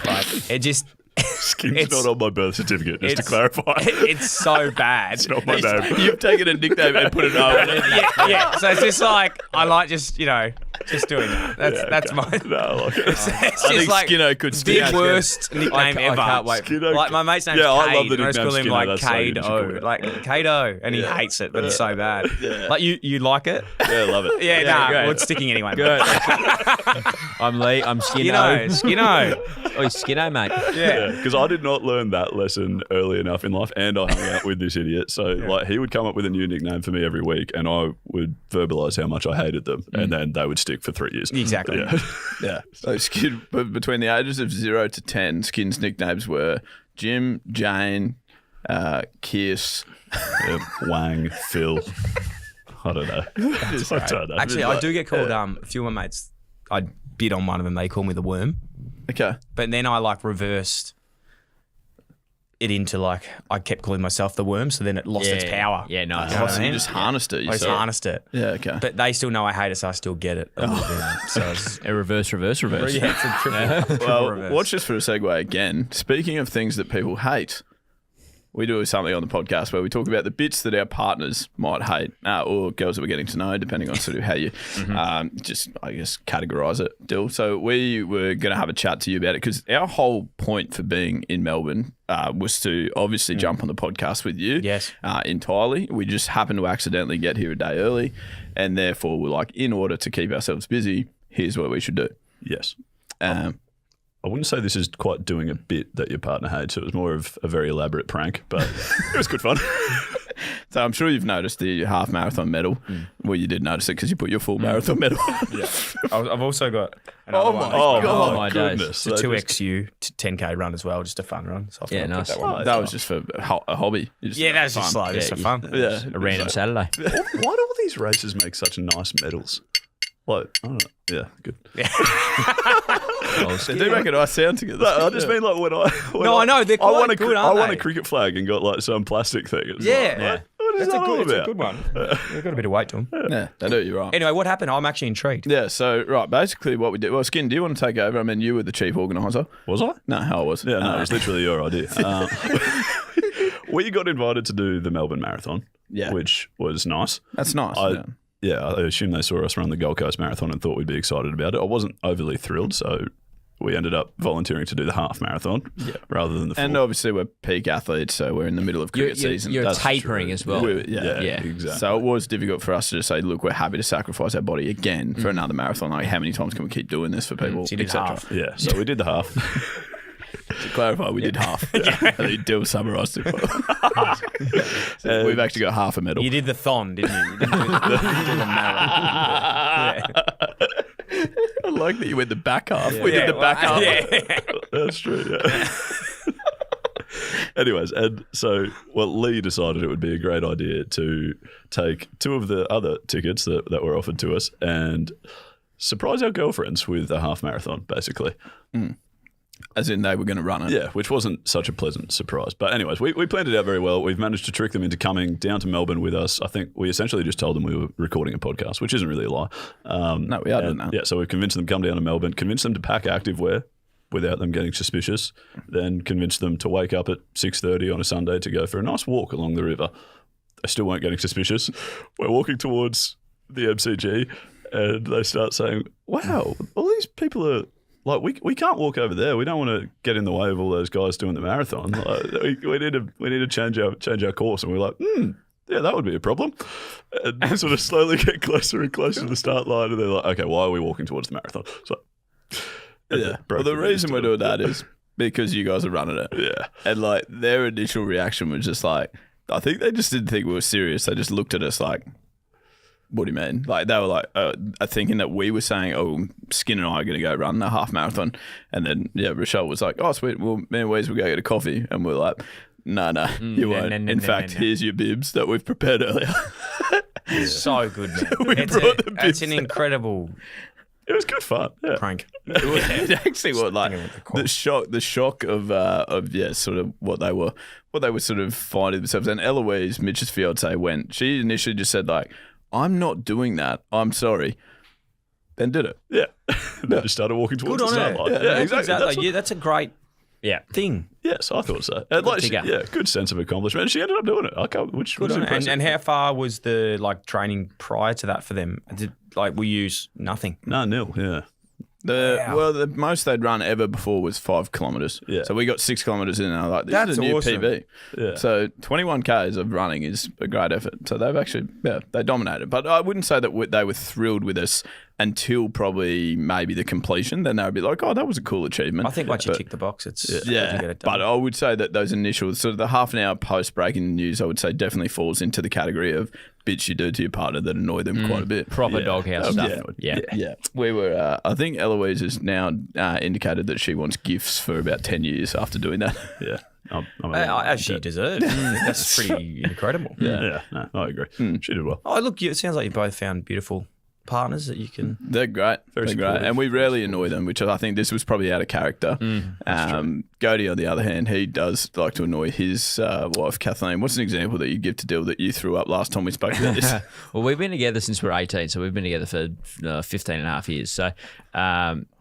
Like it just... Skim's not on my birth certificate, just to clarify. It's so bad. It's not my name. You've taken a nickname and put an O on it. Yeah. So it's just like, I like just, Just doing that. That's my. No, like, It's I just think like Skinno could the stick. worst nickname ever. can't wait. Skinno- Like my mate's name's Yeah, I Cade, love the and I just nickname call him Skinno, like that's so good, you should call Cade-O, it. like Cade-O, and he hates it, but it's so bad. Like you like it? yeah, love it. Yeah, nah, great. well, it's sticking anyway. Good. I'm Lee. I'm Skinno. Skinno. Oh, he's Skinno, mate. Yeah. Because I did not learn that lesson early enough in life, and I hung out with this idiot. So, like, he would come up with a new nickname for me every week, and I would verbalise how much I hated them, and then they would stick for 3 years. Exactly. Yeah. Yeah. So Skin, but between the ages of 0 to 10, Skin's nicknames were Jim, Jane, Kiss. Yeah, Wang, Phil. I don't know. I don't know. Actually, I do get called. A few of my mates, I bid on one of them. They call me the Worm, Okay. but then I like reversed it into like I kept calling myself the Worm, so then it lost its power. Yeah, nice. You know what So I you mean? just harnessed it I just yourself. harnessed it. Yeah, okay. But they still know I hate it, so I still get it. A little bit. So it's, A reverse. yeah, it's a triple Well, reverse. watch this for a segue again. Speaking of things that people hate, we do something on the podcast where we talk about the bits that our partners might hate, or girls that we're getting to know, depending on sort of how you just, I guess, categorise it, Dill. So we were going to have a chat to you about it because our whole point for being in Melbourne was to obviously jump on the podcast with you. Yes. Entirely. We just happened to accidentally get here a day early, and therefore we're like, in order to keep ourselves busy, here's what we should do. Yes. Um, I wouldn't say this is quite doing a bit that your partner hates. It was more of a very elaborate prank, but it was good fun. So I'm sure you've noticed the half marathon medal. Well, you did notice it because you put your full marathon medal on. I've also got another one. Oh, my days. goodness. It's a That 2XU 10K run as well, just a fun run. So I thought Yeah, I'd put nice. that one on. That was just for a hobby. You just Yeah, had that's just fun. like just for Yeah, fun. Yeah. A random Saturday. Why do all these races make such nice medals? Like, I don't know. Yeah, good. They do make a nice sound together. No, I just mean like when I I know, they're quite won a good, I aren't won they? a cricket flag and got like some plastic thing. It's Yeah. like, what is That's that all it's about? a good one. They've got a bit of weight to them. Yeah, they do. You're right. Anyway, what happened? I'm actually intrigued. Yeah. So right, basically what we did. Well, Skin, do you want to take over? I mean, you were the chief organizer. Was I? No, I was. Yeah, no, it was literally your idea. We got invited to do the Melbourne Marathon, Yeah. which was nice. That's nice. I assume they saw us run the Gold Coast Marathon and thought we'd be excited about it. I wasn't overly thrilled, so we ended up volunteering to do the half marathon rather than the full. And obviously we're peak athletes, so we're in the middle of cricket season. You're That's tapering true. as well. Yeah, Yeah. exactly. So it was difficult for us to just say, look, we're happy to sacrifice our body again for another marathon. Like, how many times can we keep doing this for people? So you did et cetera? half. Yeah, so we did the half. To clarify, we did half. I think Dill summarised it. So we've actually got half a medal. You did the thon, didn't you? You didn't do the marathon. I like that you went the back half. We did the back half. Yeah. That's true, yeah. Anyways, and so Lee decided it would be a great idea to take two of the other tickets that were offered to us and surprise our girlfriends with a half marathon, basically. As in they were going to run it. Yeah, which wasn't such a pleasant surprise. But anyways, we planned it out very well. We've managed to trick them into coming down to Melbourne with us. I think we essentially just told them we were recording a podcast, which isn't really a lie. No, we are doing that. Yeah, so we've convinced them to come down to Melbourne, convinced them to pack activewear without them getting suspicious, then convinced them to wake up at 6:30 on a Sunday to go for a nice walk along the river. They still weren't getting suspicious. We're walking towards the MCG and they start saying, wow, all these people are... Like, we can't walk over there. We don't want to get in the way of all those guys doing the marathon. Like, we need to change our course. And we're like, yeah, that would be a problem. And we sort of slowly get closer and closer to the start line. And they're like, okay, why are we walking towards the marathon? So, Yeah. Well, the reason we're doing that is because you guys are running it. Yeah. And like their initial reaction was just like, I think they just didn't think we were serious. They just looked at us like, what do you mean? Like they were like thinking that we were saying, oh, Skin and I are going to go run a half marathon. And then, Rochelle was like, oh, sweet. Well, me and Wes will go get a coffee. And we're like, no, you won't. In fact, here's your bibs that we've prepared earlier. So good, man. brought the It's bits an incredible It was good fun. Yeah. prank. It actually was like the shock of sort of what they were sort of finding themselves. And Eloise, Mitch's fiance, she initially just said like, I'm not doing that. I'm sorry. Then did it. Yeah. They just started walking towards Good the on start her. line. Yeah, exactly. That's a great thing. Yes, I thought so. And like, figure. good sense of accomplishment. She ended up doing it. Which Good was on her. impressive. And how far was the training prior to that for them? we use nothing. No, nil. Yeah. The most they'd run ever before was 5 kilometres. Yeah. So we got 6 kilometres in, and I'm like, this That's is a new awesome. PB. Yeah. So 21 Ks of running is a great effort. So they've actually, they dominated. But I wouldn't say that they were thrilled with us until probably maybe the completion. Then they would be like, oh, that was a cool achievement. I think once you But- tick the box, it's you Yeah, get it done. but I would say that those initial, sort of the half an hour post breaking news, I would say definitely falls into the category of bits you do to your partner that annoy them quite a bit. Proper doghouse stuff. Yeah. Yeah, we were. I think Eloise has now indicated that she wants gifts for about 10 years after doing that. Yeah. I'm As she deserves. That's pretty incredible. Yeah. No, I agree. She did well. Oh, look, it sounds like you both found beautiful partners that you can. They're great. They're great, supportive. and we rarely annoy them, which I think this was probably out of character. Cody, on the other hand, he does like to annoy his wife, Kathleen. What's an example that you give to Dill that you threw up last time we spoke about this? Well, we've been together since we were 18, so we've been together for 15 and a half years. So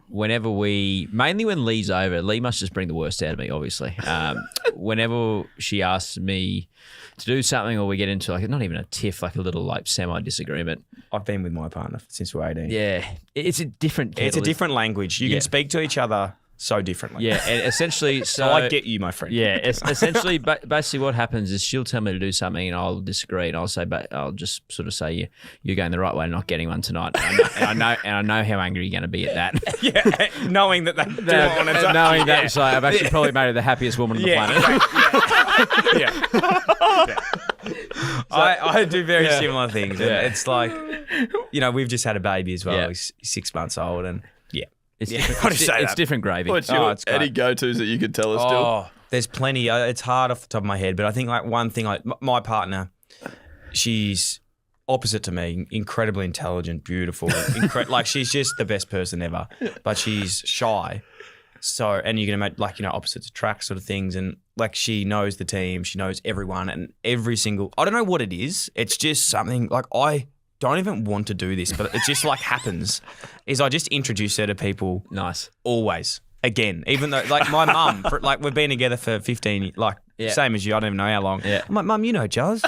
whenever mainly when Lee's over, Lee must just bring the worst out of me, obviously. Whenever she asks me to do something or we get into like not even a tiff, like a little like semi-disagreement. I've been with my partner since we're 18. Yeah, it's a different It's a kettle. different language. You Yeah. can speak to each other so differently. Yeah, and essentially, So I get you, my friend. Yeah, essentially, basically, what happens is she'll tell me to do something, and I'll disagree, and I'll say, but I'll just sort of say, you're going the right way, not getting one tonight, and I know how angry you're going to be at that. Yeah, knowing that they do want to Knowing that, it's like, I've actually probably made her the happiest woman on the planet. I do very similar things. And Yeah. it's like, we've just had a baby as well. Yeah. He's 6 months old, and It's, Yeah, different, I'll just say it's that. different gravy. What's your it's great. any go-tos that you could tell us, Dill? oh, there's plenty. It's hard off the top of my head, but I think like one thing, like my partner, she's opposite to me, incredibly intelligent, beautiful, like she's just the best person ever, but she's shy. So, and you can imagine, like, opposites attract sort of things. And like, she knows the team, she knows everyone, and every single, I don't know what it is. It's just something like, I don't even want to do this, but it just like happens, is I just introduce her to people Nice. always. Again, even though, like, my mum, like, we've been together for 15, like, Yeah. same as you, I don't even know how long. Yeah. I'm like, Mum, you know Jazz.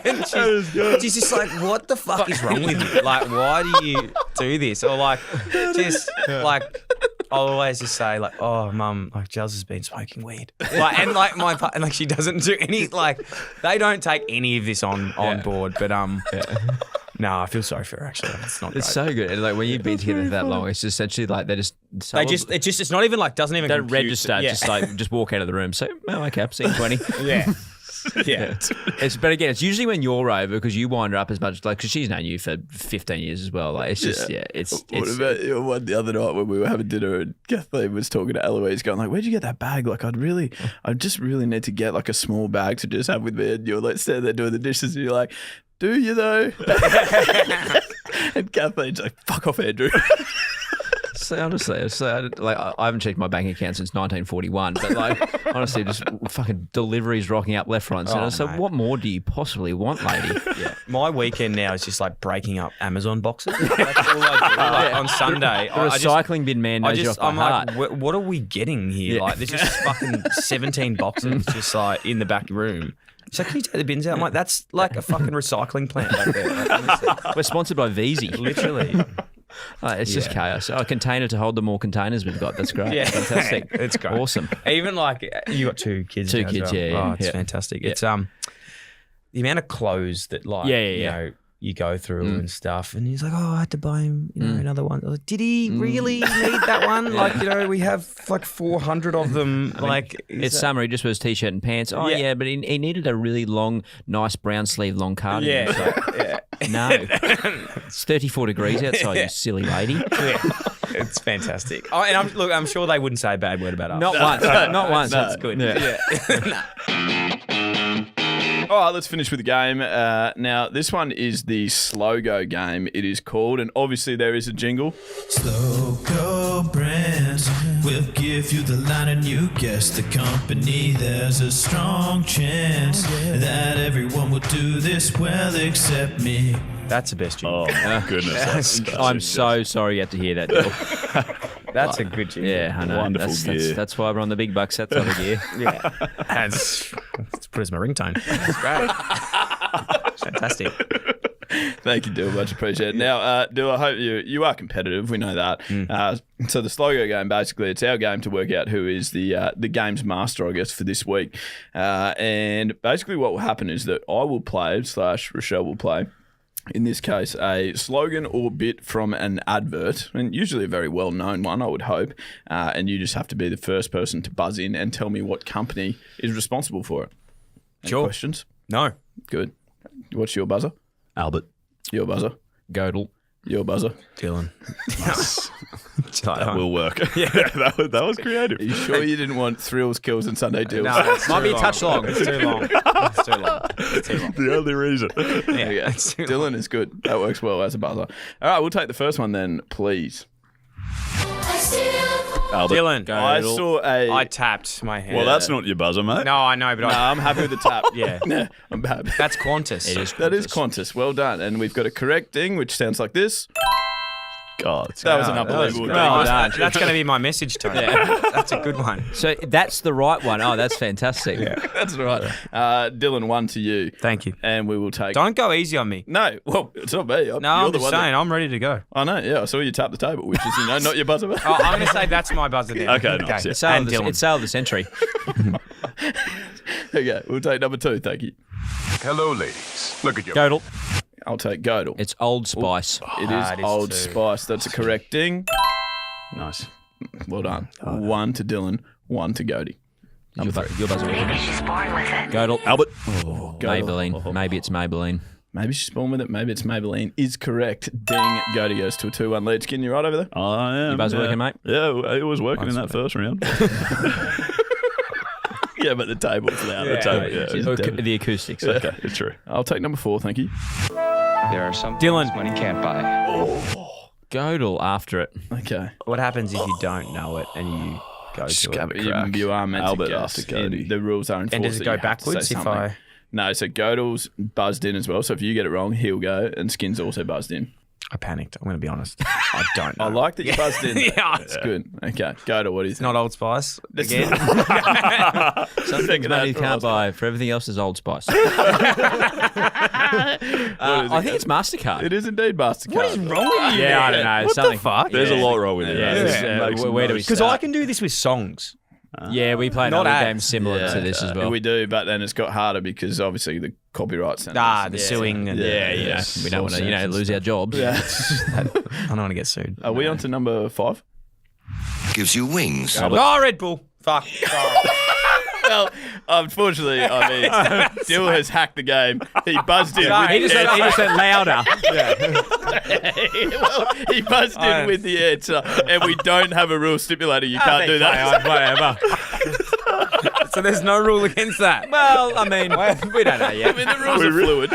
And she's and she's just like, what the fuck is wrong with you? Like, why do you do this? Or like, just like, I'll always just say like, oh, Mum, like Jazz has been smoking weed. Like, and like and like she doesn't do any, like, they don't take any of this on board. But no, I feel sorry for her actually. It's not. It's great. so good. And like when you've been together for that long, it's just essentially like they just It's not even like, doesn't even don't compute. register. Yeah. Just walk out of the room. So okay, I'm seeing 20. Yeah. Yeah. But again, it's usually when you're over because you wind her up as much, like, because she's known you for 15 years as well. Like, it's just, What about your one the other night when we were having dinner and Kathleen was talking to Eloise going like, where'd you get that bag? Like, I just really need to get like a small bag to just have with me. And you're like standing there doing the dishes and you're like, do you though? And Kathleen's like, fuck off, Andrew. So honestly, I haven't checked my bank account since 1941, but like honestly, just fucking deliveries rocking up left, right, and centre. So mate. what more do you possibly want, lady? Yeah. My weekend now is just like breaking up Amazon boxes. That's all I do. Like, on Sunday, The recycling bin man knows you off by I'm heart. like, what are we getting here? Yeah. Like, there's just fucking 17 boxes just like in the back room. So can you take the bins out? I'm like, that's like a fucking recycling plant back there. Like, honestly. We're sponsored by Veezy. Literally. It's just chaos. A container to hold the more containers we've got. That's great. Yeah. Fantastic. It's great. Awesome. Even like, you got 2 kids. Two now as kids, well. yeah. Oh, it's Yeah. fantastic. Yeah. It's the amount of clothes that like, you know, you go through and stuff, and he's like, oh, I had to buy him, another one. I was like, did he really need that one? Like, we have like 400 of them. It's summer. He just wears t-shirt and pants. Oh yeah, but he needed a really long, nice brown sleeve long cardigan. Yeah. It's like, no, it's 34 degrees outside. You silly lady. Yeah. It's fantastic. Oh, and I'm sure they wouldn't say a bad word about us. Not once. Not once. That's good. Yeah. All right, let's finish with the game. Now, this one is the Slogo Game, it is called, and obviously there is a jingle. Slogo brands will give you the line and you guess the company. There's a strong chance that everyone will do this well except me. That's the best jingle. Oh, my goodness. I'm so sorry you had to hear that, Bill. That's a good jingle. Yeah, I know. Wonderful gear. That's why we're on the big bucks. That's other gear. Yeah. Let's put it as my ringtone. That's great. Fantastic. Thank you, Dill. Much appreciated. Now, Dill, I hope you are competitive. We know that. So the Slogo game, basically, it's our game to work out who is the game's master, I guess, for this week. And basically what will happen is that I will play, / Rochelle will play, in this case, a slogan or bit from an advert, and usually a very well-known one, I would hope. And you just have to be the first person to buzz in and tell me what company is responsible for it. Any questions? No. Good. What's your buzzer? Albert. Your buzzer? Godel. Your buzzer? Dylan. That will work. Yeah, that was creative. Are you sure you didn't want thrills, kills, and Sunday deals? No, it's Might too be a long. touch long. It's too long. It's too long. It's too long. The only reason. Yeah, it's too long. Dylan is good. That works well as a buzzer. All right, we'll take the first one then, please. Albert. Dylan. I saw I tapped my hand. Well, that's not your buzzer, mate. No, I know, but No, I'm happy with the tap. Yeah. No, I'm happy. That's Qantas. It is. That is Qantas. Well done. And we've got a correct ding, which sounds like this. God. That was an that was unbelievable good. ding. Well done. That's going to be my message tone. That's a good one. So that's the right one. Oh, that's fantastic. That's right. Dylan, one to you. Thank you. And we will take... Don't go easy on me. No, well, it's not me. No, You're I'm the just one saying, I'm ready to go. I know, yeah. I saw you tap the table, which is, not your buzzer. Oh, I'm going to say that's my buzzer now. Okay, nice, yeah. It's sale, And of the, Dylan. it's sale of the century. Okay, we'll take number 2. Thank you. Hello, ladies. Look at your Godel. I'll take Godel. It's Old Spice. It is it is Old too. Spice. That's a correct ding. Nice. Well done. 1 to Dylan, 1 to Godey. Your buzzer. Godel. Albert. Maybelline. Maybe it's Maybelline. Maybe she's born with it. Maybe it's Maybelline. Is correct. Ding. Godey goes to a 2-1 lead. Skin, you right over there? I am. Your buzzer working, mate? Yeah, it was working in that first round. Yeah, but the table's loud. The acoustics. Okay, it's true. I'll take number 4. Thank you. There are some Dylan. things money can't buy. Godel after it. Okay. What happens if you don't know it and you go to it? You are meant Albert to guess. after Godey. The rules are enforced. And does it that go you have to say backwards if something. I... No, so Godel's buzzed in as well. So if you get it wrong, he'll go, and Skin's also buzzed in. I panicked. I'm going to be honest. I don't know. I like that you buzzed in. Yeah. It's good. Okay, Godel, what do you think? Not Old Spice again. Some things money can't buy. For everything else is Old Spice. I think it's MasterCard. It is indeed MasterCard. What is wrong with you? Yeah, I don't know. What something. the fuck? There's a lot wrong with it. Yeah, This yeah. makes Where do we Because start? I can do this with songs. Yeah, we played Not other ads. games similar to this as well. We do, but then it's got harder because obviously the copyright centers. The suing. And We don't want to, lose our jobs. Yeah. I don't want to get sued. Are we on to number 5? Gives you wings. Oh, Red Bull. Fuck. Well, unfortunately, I mean, Dill has hacked the game. He buzzed in. He just went louder. Well, he buzzed in with the answer, and we don't have a rule stipulating you can't do that. Whatever. So there's no rule against that. Well, I mean, we don't know I yet. mean, the rules are fluid.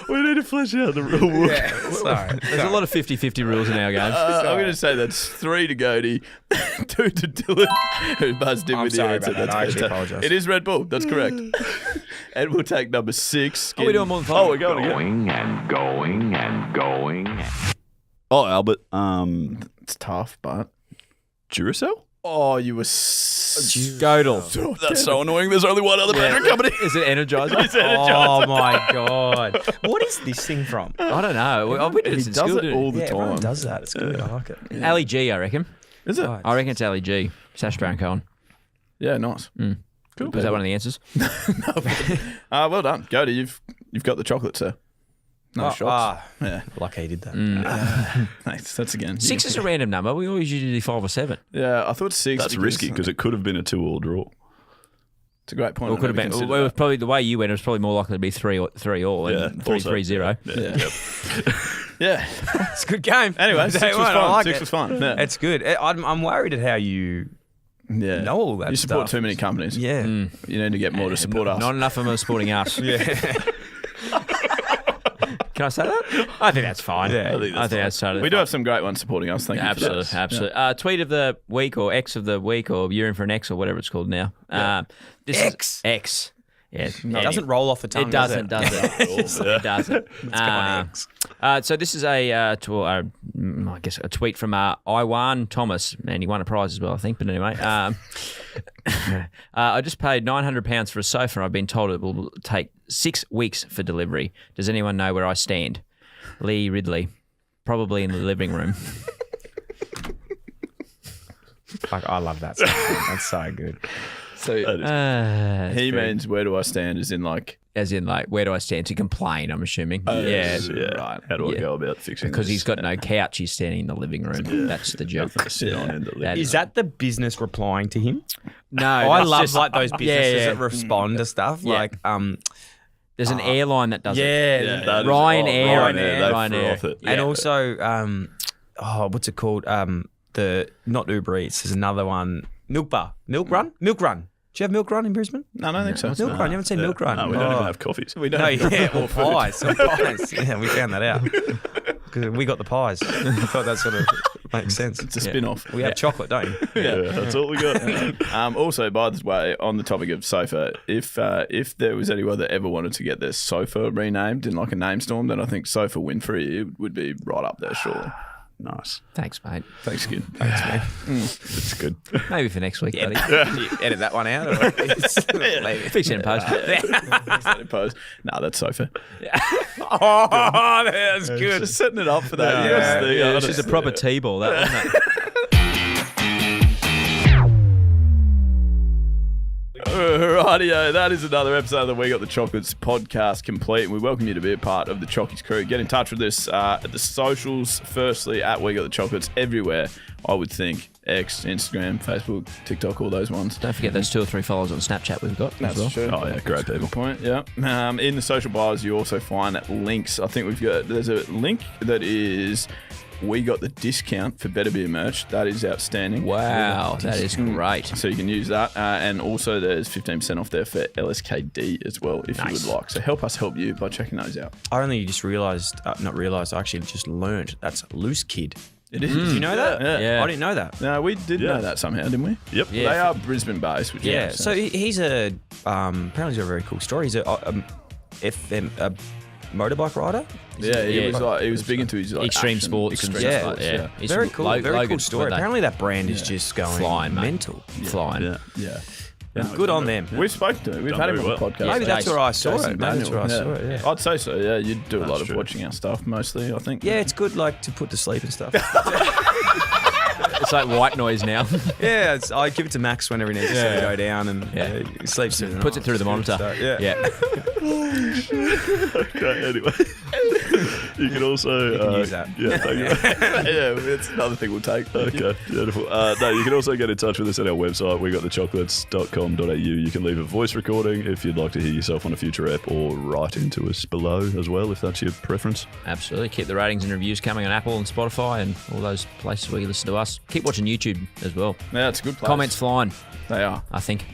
We need to flesh out the rule book. Sorry. There's a lot of 50-50 rules in our games. I'm going to say that's 3 to Godey, 2 to Dylan, who buzzed in I'm with the sorry answer. about that. I actually fantastic. apologise. It is Red Bull. That's correct. And we'll take number 6. Are we doing more than 5? Oh, we're going again. Going and going and going. Oh, Albert. It's tough, but... Duracell? Oh, you were... Godel. That's so annoying. There's only one other battery company. Is it Energizer? Oh my god! What is this thing from? I don't know. We did He it in does school. it all the Everyone time. does that. It's good. I like it. Ali G, I reckon. Is it? I reckon it's Ali G. Sash Baron Cohen. Yeah, nice. Cool. Was that one of the answers? Well done. Godey, you've got the chocolate, sir. No shots. Yeah. Lucky he did that. Thanks. That's again. 6 is a random number. We always usually do 5 or 7. Yeah, I thought 6. That's risky because it could have been a 2-all draw. It's a great point. Or it could have been. Well, it was probably the way you went. It was probably more likely to be 3 all and 3-3-0. Yeah. It's a good game. Anyway, 6 was I fun. like 6 it. was fun. Yeah. It's good. I'm worried at how you know all that You support stuff. too many companies. Yeah. You need to get more to support us. Not enough of them are supporting us. Can I say that? I think that's fine. Yeah, I think that's totally We do have some great ones supporting us. Thank you for Absolutely, that. absolutely. Tweet of the week or X of the week or you're in for an X or whatever it's called now. This X? Is X. Yeah, It doesn't roll off the tongue. It doesn't, does it? It doesn't. So this is I guess a tweet from Iwan Thomas, and he won a prize as well, I think. But anyway, I just paid £900 for a sofa. I've been told it will take 6 weeks for delivery. Does anyone know where I stand? Lee Ridley, probably in the living room. Like, I love that stuff. That's so good. So He means where do I stand? As in where do I stand to complain? I'm assuming. Yeah. Right. How do I go about fixing Because this? he's got no couch. He's standing in the living room. That's the joke. Nothing to sit on in the living Is that the business replying to him? No, I that's love just- like those businesses yeah. that respond to stuff. Yeah. Like, There's an airline that does it. yeah, that is- Ryanair. They Ryanair. threw off it. and also, what's it called? The not Uber Eats. There's another one. Milk Run. Do you have Milk Run in Brisbane? No, I don't think so. Milk Run. You haven't seen Milk Run? No, we don't even have coffees. We don't. No, yeah, or pies. Or pies. Yeah, we found that out. Because we got the pies. I thought that sort of makes sense. It's a spin-off. We have chocolate, don't you? Yeah, that's all we got. Also, by the way, on the topic of sofa, if there was anyone that ever wanted to get their sofa renamed in like a name storm, then I think Sofa Winfrey would be right up there, surely. Nice. Thanks, mate. Thanks, kid. Thanks, man. It's good. Maybe for next week, buddy. You edit that one out? Or Fix it in post. No, that's Sofa. Oh, that's good. Just setting it up for that. Yeah, it's just a proper T-ball, that wasn't it? Rightio, that is another episode of the We Got the Chocolates podcast complete. We welcome you to be a part of the Chockies crew. Get in touch with us at the socials. Firstly, at We Got the Chocolates everywhere, I would think. X, Instagram, Facebook, TikTok, all those ones. Don't forget those 2 or 3 followers on Snapchat we've got as well. True. Oh, yeah, great people. Good point, yeah. In the social bios, you also find links. I think there's a link that is... We got the discount for Better Beer merch. That is outstanding. Wow, that is great. So you can use that. And also there's 15% off there for LSKD as well, if you would like. So help us help you by checking those out. I only just realised, I actually just learned that's Loose Kid. It is. Did you know that? Yeah. I didn't know that. No, we did know that somehow, didn't we? Yep. They are Brisbane based, which Yeah. makes So sense. he's apparently he's got a very cool story. He's a motorbike rider. He was big into his like, Extreme action, sports and extreme stuff sports, like that. It's Very cool. Very cool Logan's story. birthday. Apparently that brand is just going Flying, mate. mental. Flying. Yeah. Good on them. We've spoken to him. We've Done had him very on the well. podcast. Maybe that's where I saw Jason it. Maybe that's where I Daniel, saw it. Yeah. I'd say so. Yeah, you do a lot of true. watching our stuff mostly. I think. Yeah, it's good, like to put to sleep and stuff. It's like white noise now. Yeah, I give it to Max whenever he needs to go down and he sleeps through the night. Puts it through the monitor. So, yeah. Okay, anyway. You can also... You can use that. Yeah, thank you. Yeah, it's another thing we'll take. Okay, beautiful. No, you can also get in touch with us at our website, wegotthechocolates.com.au. You can leave a voice recording if you'd like to hear yourself on a future ep, or write into us below as well if that's your preference. Absolutely. Keep the ratings and reviews coming on Apple and Spotify and all those places where you listen to us. Keep watching YouTube as well. Yeah, it's a good place. Comments flying, They are. I think.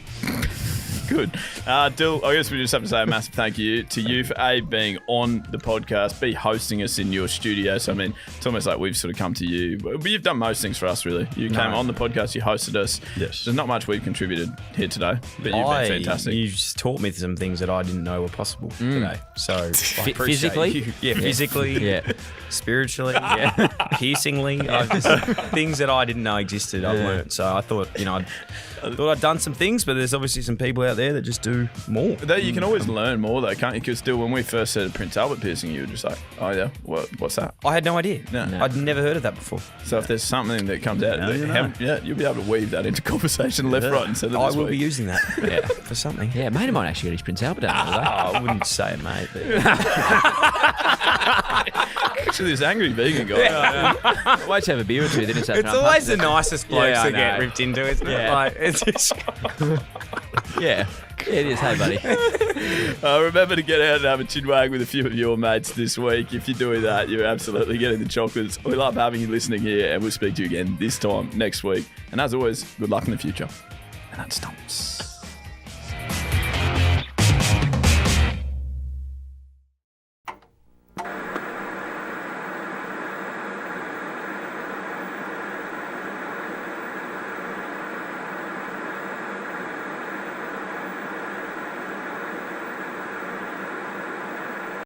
Good. Dill, I guess we just have to say a massive thank you to you for being on the podcast, hosting us in your studio. So, I mean, it's almost like we've sort of come to you. But you've done most things for us, really. You came on the podcast, you hosted us. Yes. There's not much we've contributed here today, but you've been fantastic. You just taught me some things that I didn't know were possible today. So I appreciate Physically? you. Yeah, physically. Yeah. Spiritually. Piercingly. Things that I didn't know existed, I've learned. So I thought, I'd done some things, but there's obviously some people out there that just do more. You can always learn more, though, can't you? Because still, when we first said Prince Albert piercing, you were just like, oh, yeah, what's that? I had no idea. No. I'd never heard of that before. So if there's something that comes out, Now you know. you'll be able to weave that into conversation left, right, and centre. I will be using that for something. Yeah, a mate of mine actually got his Prince Albert out today. I wouldn't say it, mate. But Actually, this angry vegan guy. Wait to have a beer or two, then it's it's always the nicest blokes Yeah, I that get know. ripped into, isn't it? Yeah. Like, it's just... Yeah, it is. Hey, buddy. Remember to get out and have a chinwag with a few of your mates this week. If you're doing that, you're absolutely getting the chocolates. We love having you listening here, and we'll speak to you again this time next week. And as always, good luck in the future. And that stumps.